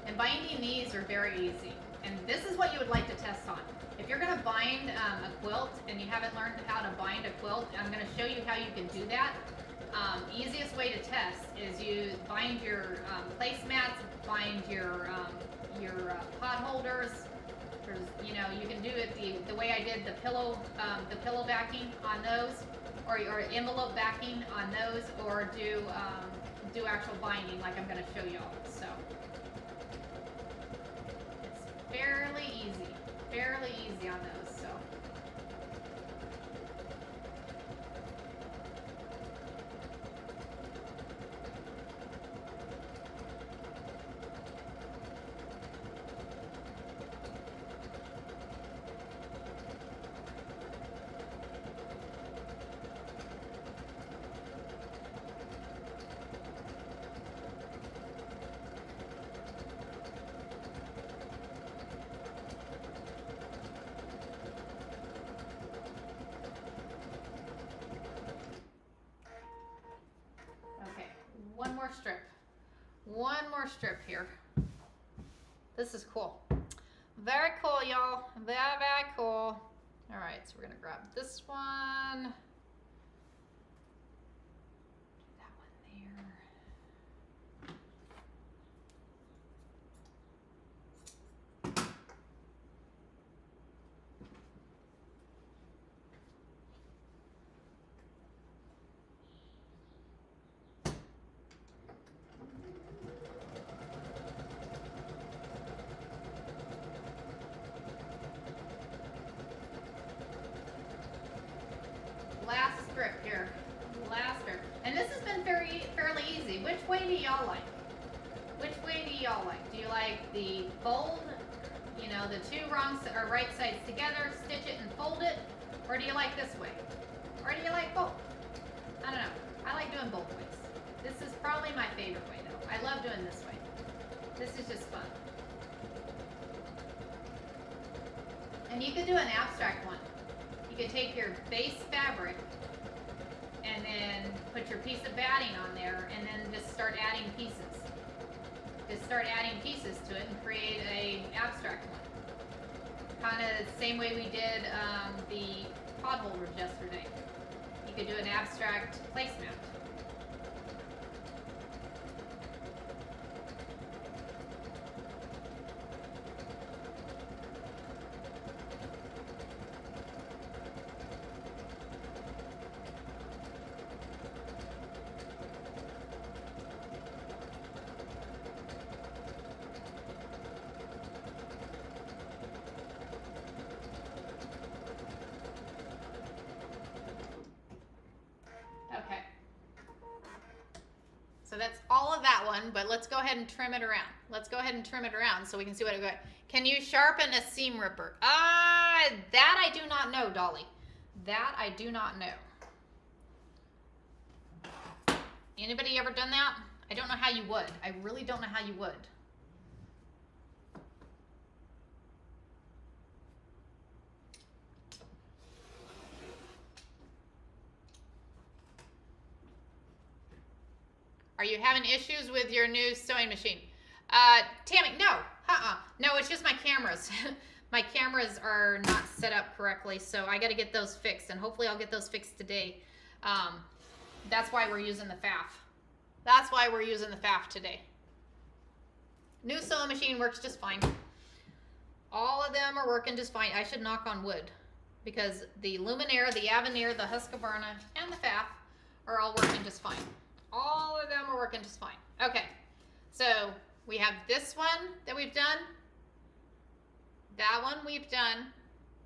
A: And binding these are very easy. And this is what you would like to test on. If you're going to bind a quilt and you haven't learned how to bind a quilt, I'm going to show you how you can do that. Easiest way to test is you bind your placemats, bind your pot holders. There's, you know, you can do it the way I did the pillow backing on those, or envelope backing on those, or do actual binding like I'm going to show you all. So it's fairly easy on those. So. One more strip here. This is cool. Very cool, y'all. Very, very cool. All right, so we're gonna grab this one. That one there. Last strip here. Last strip. And this has been fairly easy. Which way do y'all like? Which way do y'all like? Do you like the fold, you know, the 2 wrong or right sides together, stitch it and fold it? Or do you like this way? Or do you like both? I don't know. I like doing both ways. This is probably my favorite way though. I love doing this way. This is just fun. And you could do an abstract one. You could take your base fabric and then put your piece of batting on there and then just start adding pieces. Just start adding pieces to it and create a abstract one. Kind of the same way we did the pot holders yesterday. You could do an abstract placemat. Okay. So that's all of that one, but let's go ahead and trim it around. Let's go ahead and trim it around so we can see what it got. Can you sharpen a seam ripper? That I do not know, Dolly. That I do not know. Anybody ever done that? I don't know how you would. I really don't know how you would. Are you having issues with your new sewing machine? Tammy, no. No, it's just my cameras. My cameras are not set up correctly, so I got to get those fixed, and hopefully I'll get those fixed today. That's why we're using the FAF. That's why we're using the FAF today. New sewing machine works just fine. All of them are working just fine. I should knock on wood because the Luminera, the Avenir, the Husqvarna, and the FAF are all working just fine. All of them are working just fine. Okay, so we have this one that we've done. That one we've done.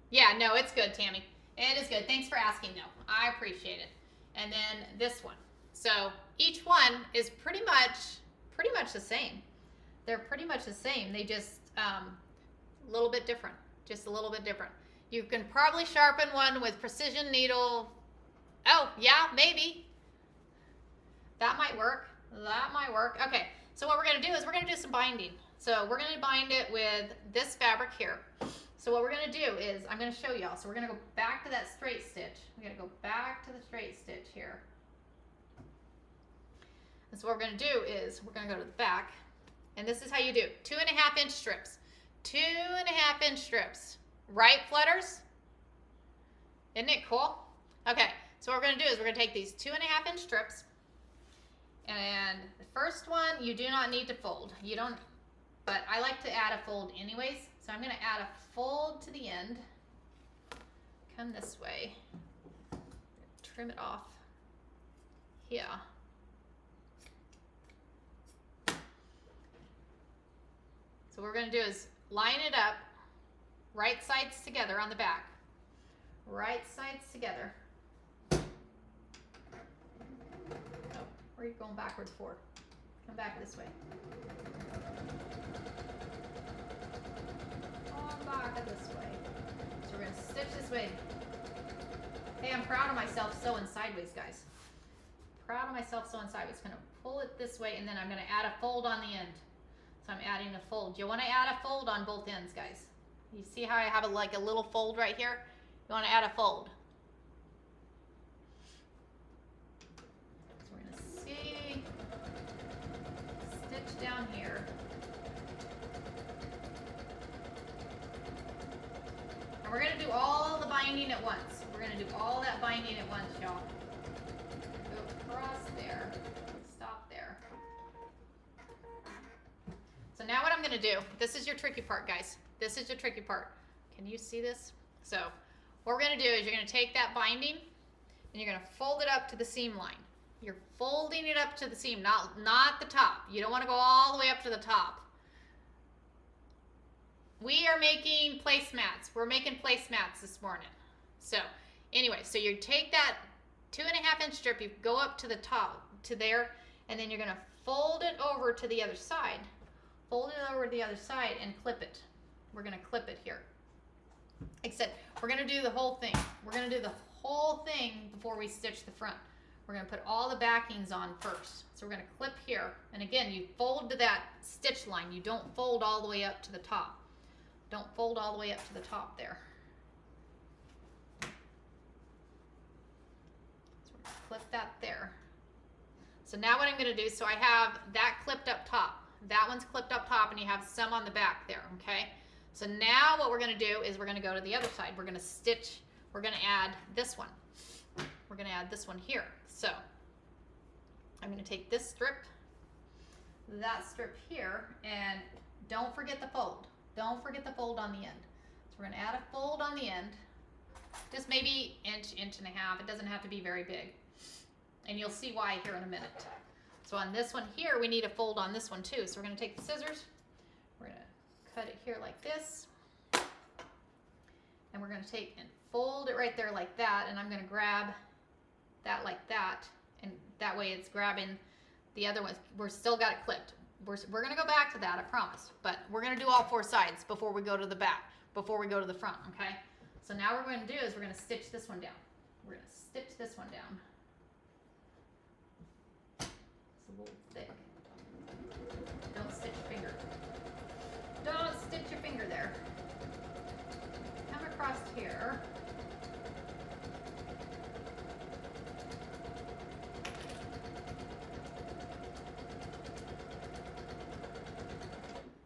A: Yeah, no, it's good, Tammy. It is good. Thanks for asking, though. I appreciate it. And then this one. So each one is pretty much the same. They're pretty much the same. They just a little bit different. Just a little bit different. You can probably sharpen one with precision needle. Oh, yeah, maybe. That might work. That might work. Okay, so what we're going to do is we're going to do some binding. So we're going to bind it with this fabric here. So So what we're gonna do is, I'm gonna show y'all. So we're gonna go back to that straight stitch. We're gonna go back to the straight stitch here. And so what we're gonna do is, we're gonna go to the back, and this is how you do 2.5 inch strips. 2.5 inch strips. Right, Flutters? Isn't it cool? Okay, so what we're gonna do is we're gonna take these 2.5 inch strips, and the first one you do not need to fold. You don't, but I like to add a fold anyways. So I'm gonna add a fold to the end. Come this way. Trim it off here. So what we're gonna do is line it up, right sides together on the back. Right sides together. Oh, where are you going backwards for? Come back this way. Come back this way. So we're gonna stitch this way. Hey, I'm proud of myself sewing sideways, guys. Proud of myself sewing sideways. Gonna pull it this way, and then I'm gonna add a fold on the end. So I'm adding a fold. You wanna add a fold on both ends, guys. You see how I have like a little fold right here? You wanna add a fold. So we're gonna see, stitch down here. And we're gonna do all the binding at once. We're gonna do all that binding at once, y'all. Go across there, stop there. So now what I'm gonna do, this is your tricky part, guys. This is your tricky part. Can you see this? So what we're gonna do is you're gonna take that binding and you're gonna fold it up to the seam line. You're folding it up to the seam, not the top. You don't wanna go all the way up to the top. We are making placemats. We're making placemats this morning. So anyway, so you take that 2.5 inch strip, you go up to the top, to there, and then you're gonna fold it over to the other side. Fold it over to the other side and clip it. We're gonna clip it here. Except we're gonna do the whole thing. We're gonna do the whole thing before we stitch the front. We're gonna put all the backings on first. So we're gonna clip here. And again, you fold to that stitch line. You don't fold all the way up to the top. Don't fold all the way up to the top there. So we're gonna clip that there. So now what I'm gonna do, so I have that clipped up top. That one's clipped up top and you have some on the back there, okay? So now what we're gonna do is we're gonna go to the other side. We're gonna stitch, we're gonna add this one. We're gonna add this one here. So I'm gonna take this strip, that strip here, and don't forget the fold. Don't forget the fold on the end. So we're gonna add a fold on the end, just maybe inch, inch and a half. It doesn't have to be very big. And you'll see why here in a minute. So on this one here, we need a fold on this one too. So we're gonna take the scissors, we're gonna cut it here like this, and we're gonna take and fold it right there like that, and I'm gonna grab that like that, and that way it's grabbing the other ones. We're still got it clipped. We're gonna go back to that, I promise, but we're gonna do all 4 sides before we go to the back, before we go to the front, okay? So now what we're gonna do is we're gonna stitch this one down. We're gonna stitch this one down. It's a little thick. Don't stitch your finger. Don't stitch your finger there. Come across here.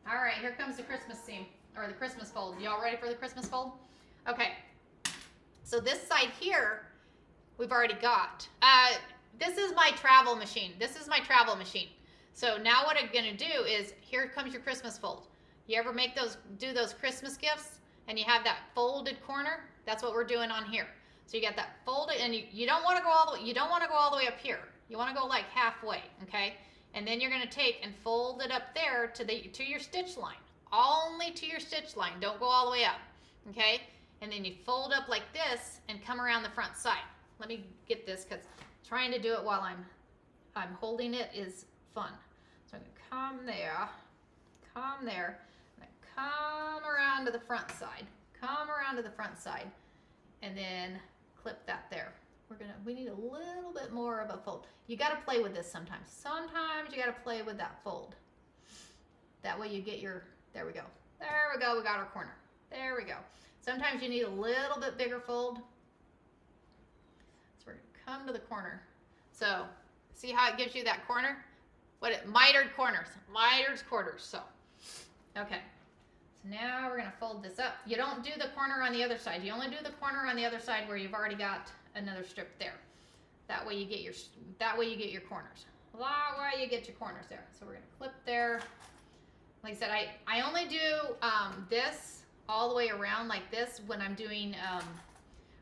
A: All right, here comes the Christmas seam, or the Christmas fold. Y'all ready for the Christmas fold? Okay, so this side here, we've already got. This is my travel machine. This is my travel machine. So now what I'm gonna do is, here comes your Christmas fold. You ever make those, do those Christmas gifts, and you have that folded corner? That's what we're doing on here. So you got that folded, and you don't wanna go all the way, you don't wanna go all the way up here. You wanna go like halfway, okay? And then you're gonna take and fold it up there to your stitch line. Only to your stitch line, don't go all the way up, okay? And then you fold up like this and come around the front side. Let me get this, because trying to do it while I'm holding it is fun. So I'm gonna come there, and come around to the front side, and then clip that there. We need a little bit more of a fold. You gotta play with this sometimes. Sometimes you gotta play with that fold. That way you get your, there we go. There we go, we got our corner. There we go. Sometimes you need a little bit bigger fold. So we're gonna come to the corner. So see how it gives you that corner? Mitered corners, so. Okay, so now we're gonna fold this up. You don't do the corner on the other side. You only do the corner on the other side where you've already got another strip there. That way you get your corners. That way you get your corners there. So we're gonna clip there. Like I said, I only do this all the way around like this when I'm doing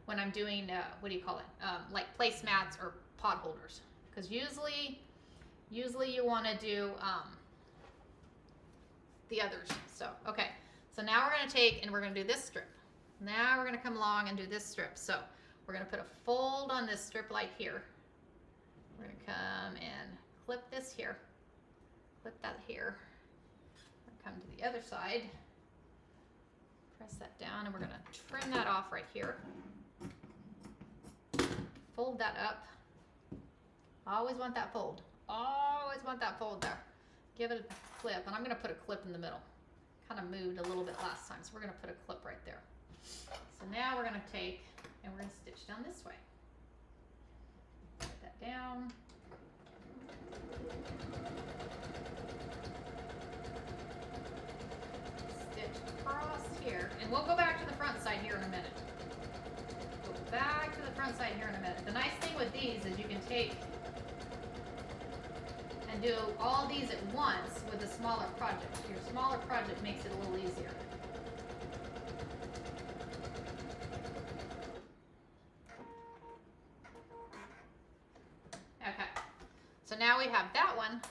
A: what do you call it? Like placemats or pot holders. Because usually you want to do the others. So, okay. So now we're going to take and we're going to do this strip. Now we're going to come along and do this strip. So we're going to put a fold on this strip like here. We're going to come and clip this here. Clip that here. Come to the other side. Press that down and we're going to trim that off right here. Fold that up. Always want that fold. Always want that fold there. Give it a clip, and I'm going to put a clip in the middle. Kind of moved a little bit last time, so we're going to put a clip right there. So now we're going to take and we're going to stitch down this way. Put that down. Stitch across here, and we'll go back to the front side here in a minute. Go back to the front side here in a minute. The nice thing with these is you can take and do all these at once with a smaller project. Your smaller project makes it a little easier. Okay, so now we have that one.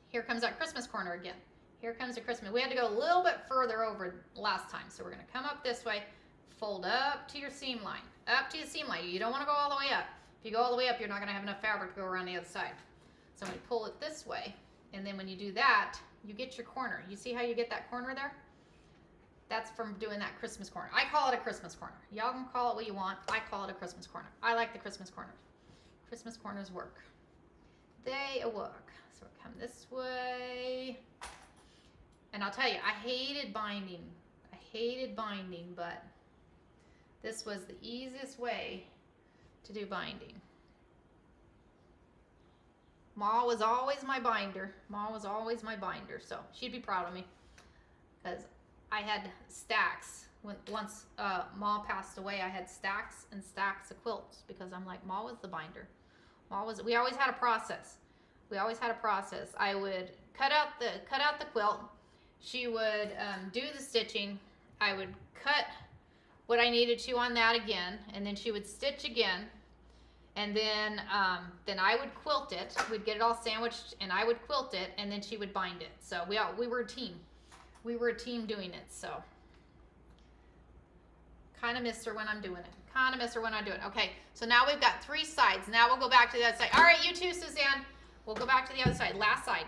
A: Here comes that Christmas corner again. Here comes the Christmas. We had to go a little bit further over last time, so we're going to come up this way, fold up to your seam line. Up to your seam line. You don't want to go all the way up. If you go all the way up, you're not going to have enough fabric to go around the other side. So I'm going to pull it this way, and then when you do that, you get your corner. You see how you get that corner there? That's from doing that Christmas corner. I call it a Christmas corner. Y'all can call it what you want. I call it a Christmas corner. I like the Christmas corners. Christmas corners work. They work. So we'll come this way. And I'll tell you, I hated binding. I hated binding, but this was the easiest way to do binding. Ma was always my binder. Ma was always my binder, so she'd be proud of me. Because I had stacks. Once Ma passed away, I had stacks and stacks of quilts because I'm like, Ma was the binder. We always had a process. We always had a process. I would cut out the quilt. She would do the stitching. I would cut what I needed to on that again, and then she would stitch again. And then I would quilt it. We'd get it all sandwiched, and I would quilt it, and then she would bind it. So we were a team. We were a team doing it. So kind of miss her when I'm doing it. Kind of miss her when I do it. Okay, so now we've got 3 sides. Now we'll go back to the other side. All right, you too, Suzanne. We'll go back to the other side. Last side.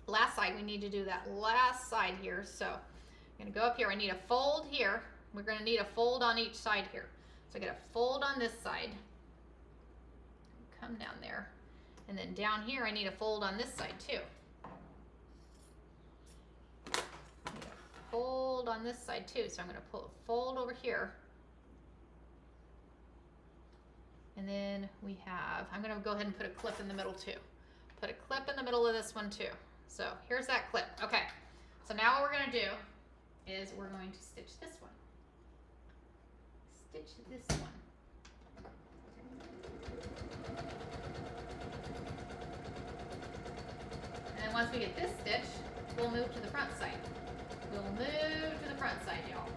A: Last side. We need to do that last side here. So I'm going to go up here. I need a fold here. We're going to need a fold on each side here. So I get a fold on this side. Come down there, and then down here I need a fold on this side too. Need a fold on this side too, so I'm going to pull a fold over here, and then we have, I'm going to go ahead and put a clip in the middle too. Put a clip in the middle of this one too. So here's that clip. Okay, so now what we're going to do is we're going to stitch this one. Stitch this one. And once we get this stitch, we'll move to the front side. We'll move to the front side, y'all.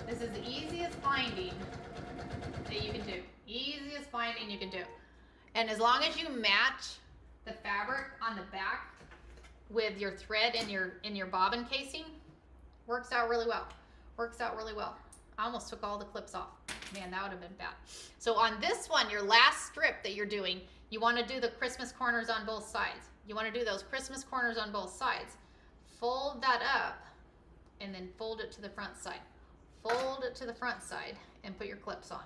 A: This is the easiest binding that you can do. Easiest binding you can do. And as long as you match the fabric on the back with your thread in your bobbin casing, works out really well. Works out really well. I almost took all the clips off. Man, that would have been bad. So on this one, your last strip that you're doing, you want to do the Christmas corners on both sides. You want to do those Christmas corners on both sides. Fold that up and then fold it to the front side. Fold it to the front side and put your clips on.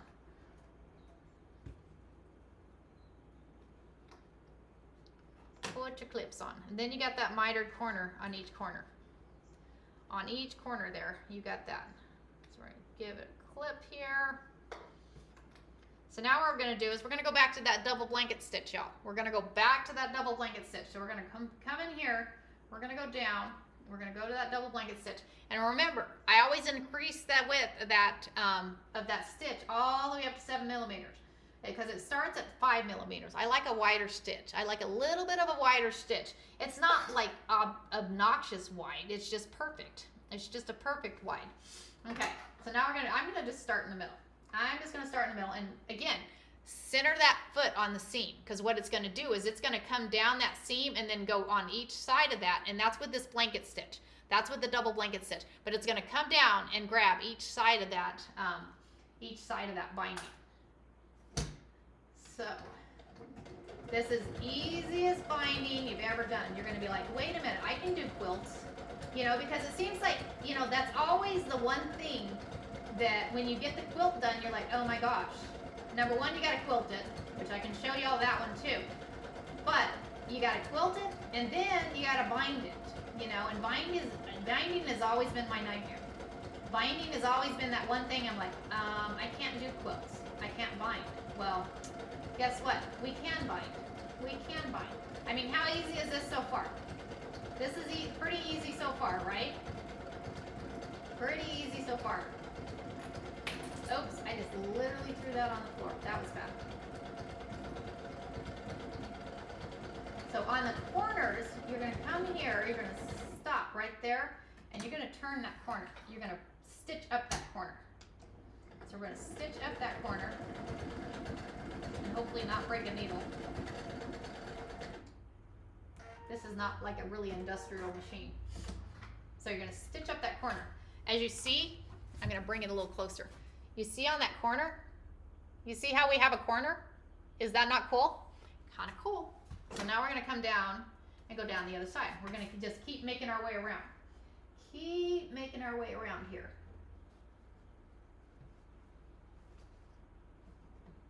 A: put your clips on. And then you got that mitered corner on each corner. On each corner there, you got that. So we're gonna give it a clip here. So now what we're gonna do is we're gonna go back to that double blanket stitch, y'all. We're gonna go back to that double blanket stitch. So we're gonna come in here, we're gonna go down, we're gonna go to that double blanket stitch. And remember, I always increase that width of that stitch all the way up to 7 millimeters. Because it starts at 5 millimeters. I like a wider stitch. I like a little bit of a wider stitch. It's not like obnoxious wide. It's just perfect. It's just a perfect wide. Okay, so now I'm gonna just start in the middle. I'm just gonna start in the middle, and again, center that foot on the seam, because what it's gonna do is it's gonna come down that seam and then go on each side of that, and that's with this blanket stitch. That's with the double blanket stitch. But it's gonna come down and grab each side of that binding. So, this is easiest binding you've ever done. You're gonna be like, wait a minute, I can do quilts. You know, because it seems like, you know, that's always the one thing that when you get the quilt done, you're like, oh my gosh. Number one, you gotta quilt it, which I can show you all that one too. But you gotta quilt it, and then you gotta bind it. You know, and binding has always been my nightmare. Binding has always been that one thing I'm like, I can't do quilts. I can't bind. Well, guess what? We can bind. We can bind. I mean, how easy is this so far? This is pretty easy so far, right? Pretty easy so far. Oops, I just literally threw that on the floor. That was bad. So on the corners, you're going to come here, you're going to stop right there, and you're going to turn that corner. You're going to stitch up that corner. So we're going to stitch up that corner, and hopefully not break a needle. This is not like a really industrial machine. So you're going to stitch up that corner. As you see, I'm going to bring it a little closer. You see on that corner? You see how we have a corner? Is that not cool? Kind of cool. So now we're going to come down and go down the other side. We're going to just keep making our way around. Keep making our way around here.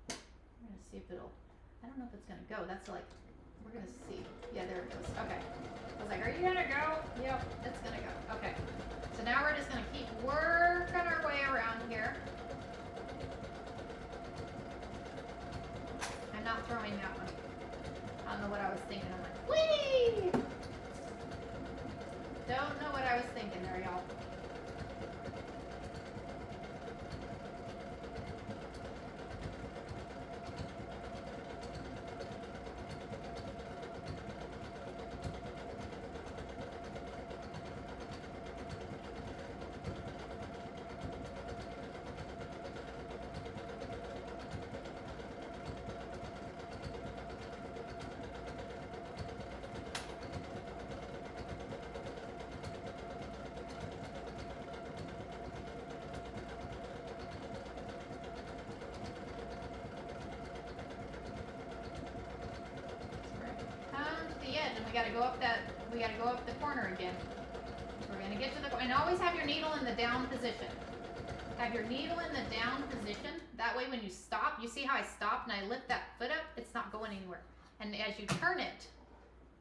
A: I'm going to see if it'll, I don't know if it's going to go. That's like, we're going to see. Yeah, there it goes. Okay. I was like, are you going to go? Yep, it's going to go. Okay. So now we're just going to keep working our way around here. I'm not throwing that one. I don't know what I was thinking. I'm like, whee! Don't know what I was thinking there, y'all. We gotta go up the corner again. We're gonna get to the, and always have your needle in the down position. Have your needle in the down position. That way when you stop, you see how I stopped and I lift that foot up? It's not going anywhere. And as you turn it,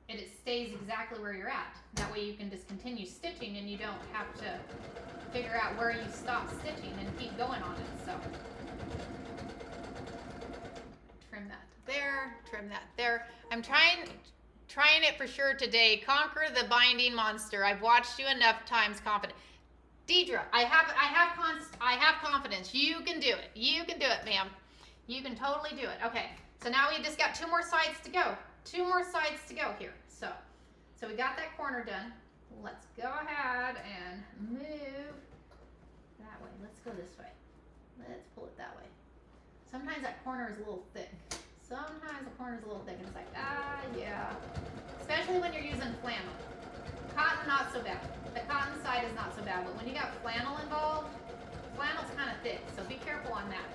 A: it stays exactly where you're at. That way you can just continue stitching and you don't have to figure out where you stop stitching and keep going on it, so. Trim that there, trim that there. I'm trying it for sure today. Conquer the binding monster. I've watched you enough times. Confident. Deidre, I have confidence. You can do it. You can do it, ma'am. You can totally do it. Okay. So now we just got 2 more sides to go. 2 more sides to go here. So we got that corner done. Let's go ahead and move that way. Let's go this way. Let's pull it that way. Sometimes that corner is a little thick. Sometimes the corner is a little thick and it's like, yeah. Especially when you're using flannel. Cotton, not so bad. The cotton side is not so bad, but when you got flannel involved, flannel's kind of thick, so be careful on that.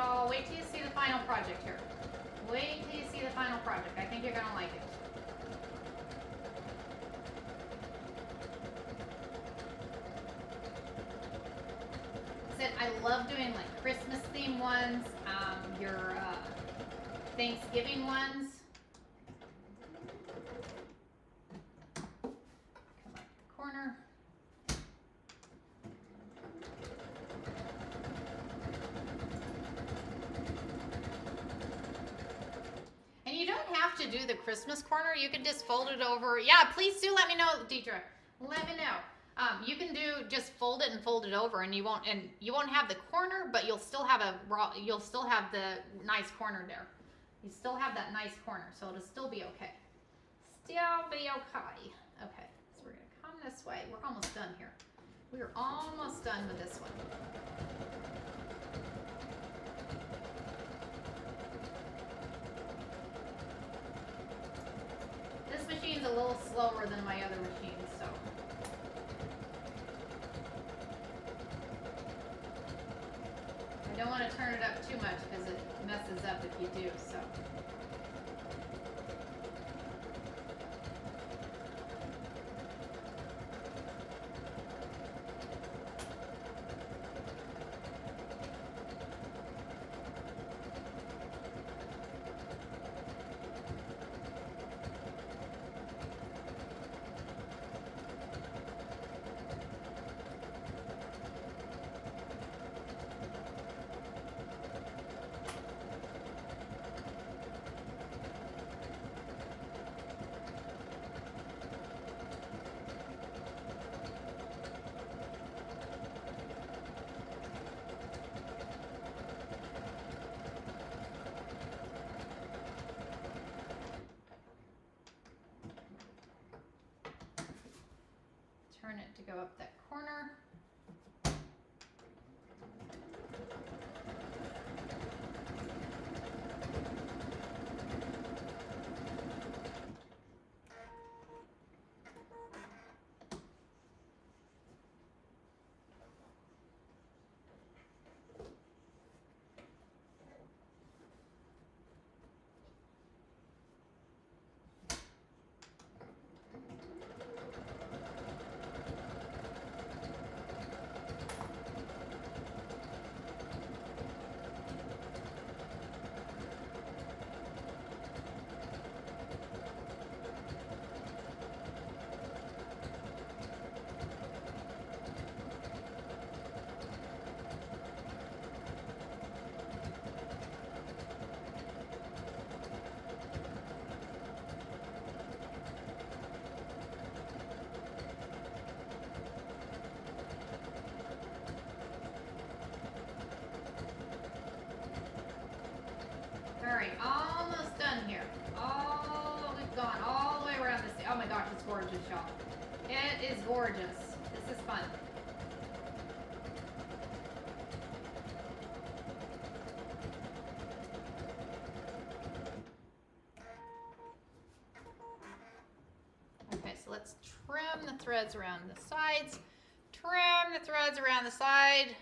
A: So wait till you see the final project here. Wait till you see the final project. I think you're gonna like it. I love doing like Christmas themed ones, your Thanksgiving ones. Come up the corner. And you don't have to do the Christmas corner. You can just fold it over. Yeah, please do let me know, Deidre. Let me know. You can do just fold it and fold it over, and you won't have the corner, but you'll still have the nice corner there. You still have that nice corner, so it'll still be okay. Still be okay. Okay, so we're gonna come this way. We're almost done here. We are almost done with this one. This machine's a little slower than my other machines, so. I don't want to turn it up too much because it messes up if you do, so. Turn it to go up that corner. All right, almost done here. We've gone all the way around this. Oh my gosh, it's gorgeous, y'all. It is gorgeous. This is fun. Okay, so let's trim the threads around the sides. Trim the threads around the side.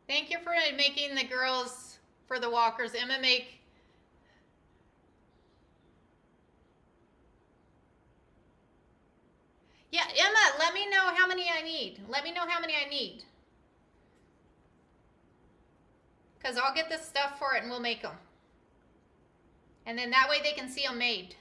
A: Thank you for making the girls for the walkers. Emma, make. Yeah, Emma, let me know how many I need. Let me know how many I need. Because I'll get this stuff for it and we'll make them. And then that way they can see them made.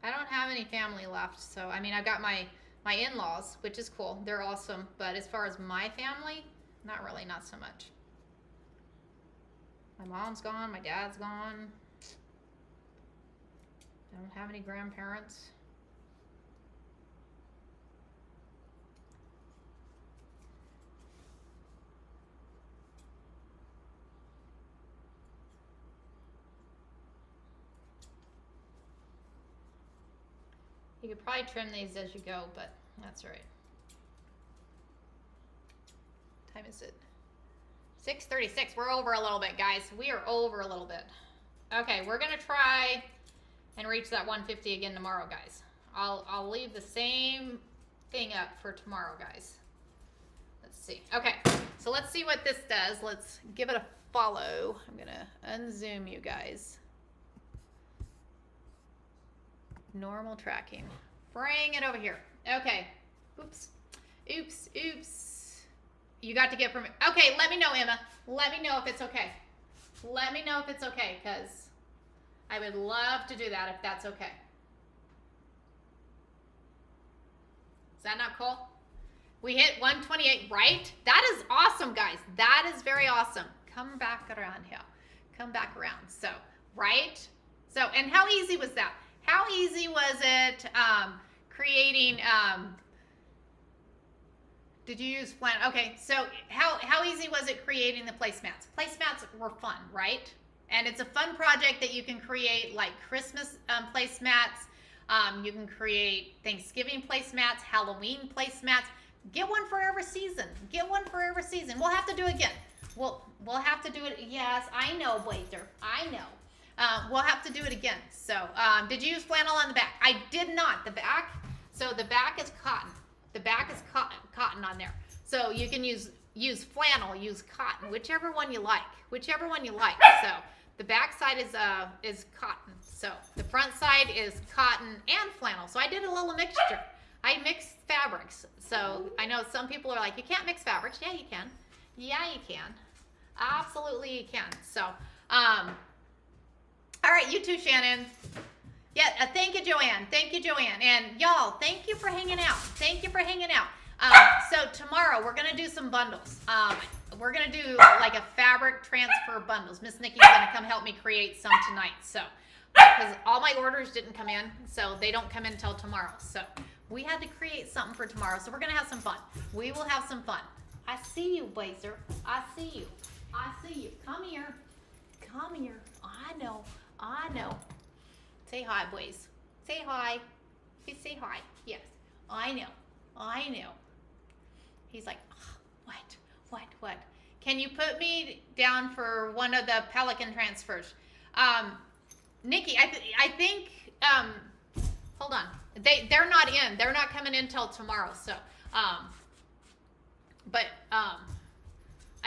A: I don't have any family left, so I mean, I've got my in-laws, which is cool. They're awesome, but as far as my family, not really, not so much. My mom's gone, my dad's gone. I don't have any grandparents. You could probably trim these as you go, but that's all right. What time is it? 6:36. We're over a little bit, guys. We are over a little bit. Okay, we're gonna try and reach that 150 again tomorrow, guys. I'll leave the same thing up for tomorrow, guys. Let's see. Okay, so let's see what this does. Let's give it a follow. I'm gonna unzoom you guys. Normal tracking. Bring it over here. Okay. Oops. Oops. Oops. You got to get permission. Okay, let me know, Emma. Let me know if it's okay. Let me know if it's okay, because I would love to do that if that's okay. Is that not cool? We hit 128, right? That is awesome, guys. That is very awesome. Come back around here. Come back around. So, right? So, and how easy was that? How easy was it creating, did you use plan? Okay, so how easy was it creating the placemats? Placemats were fun, right? And it's a fun project that you can create like Christmas placemats. You can create Thanksgiving placemats, Halloween placemats. Get one for every season. Get one for every season. We'll have to do it again. We'll have to do it. Yes, I know, Blazer. I know. We'll have to do it again. So, did you use flannel on the back? I did not. The back. So the back is cotton. The back is cotton on there. So you can use flannel, use cotton, whichever one you like. Whichever one you like. So the back side is cotton. So the front side is cotton and flannel. So I did a little mixture. I mixed fabrics. So I know some people are like, you can't mix fabrics. Yeah, you can. Yeah, you can. Absolutely, you can. So, all right, you too, Shannon. Yeah, thank you, Joanne. Thank you, Joanne. And y'all, thank you for hanging out. Thank you for hanging out. So tomorrow we're gonna do some bundles. We're gonna do like a fabric transfer bundles. Miss Nikki's gonna come help me create some tonight. So, because all my orders didn't come in, so they don't come in until tomorrow. So we had to create something for tomorrow. So we're gonna have some fun. We will have some fun. I see you, Blazer. I see you. I see you. Come here. Come here. I know. I know. Say hi, boys. Say hi. Say hi. Yes. I know. I know. He's like, oh, what? Can you put me down for one of the Pelican transfers? Nikki, I think, hold on. They're not in. They're not coming in till tomorrow. So, I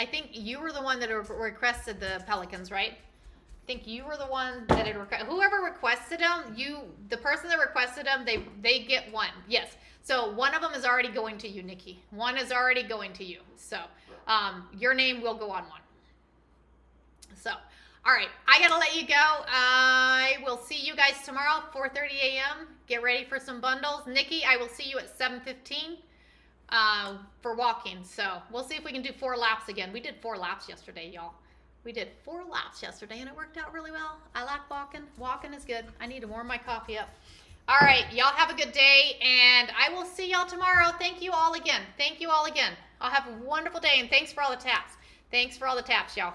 A: think you were the one that requested the Pelicans, right? I think you were the one that had requested. Whoever requested them, the person that requested them, they get one. Yes. So one of them is already going to you, Nikki. One is already going to you. So your name will go on one. So, all right. I got to let you go. I will see you guys tomorrow, 4:30 a.m. Get ready for some bundles. Nikki, I will see you at 7:15 for walking. So we'll see if we can do 4 laps again. We did 4 laps yesterday, y'all. We did 4 laps yesterday, and it worked out really well. I like walking. Walking is good. I need to warm my coffee up. All right, y'all have a good day, and I will see y'all tomorrow. Thank you all again. Thank you all again. I'll have a wonderful day, and thanks for all the taps. Thanks for all the taps, y'all.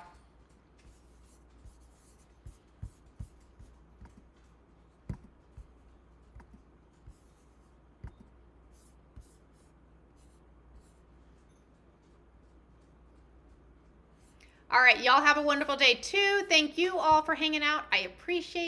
A: All right, y'all have a wonderful day, too. Thank you all for hanging out. I appreciate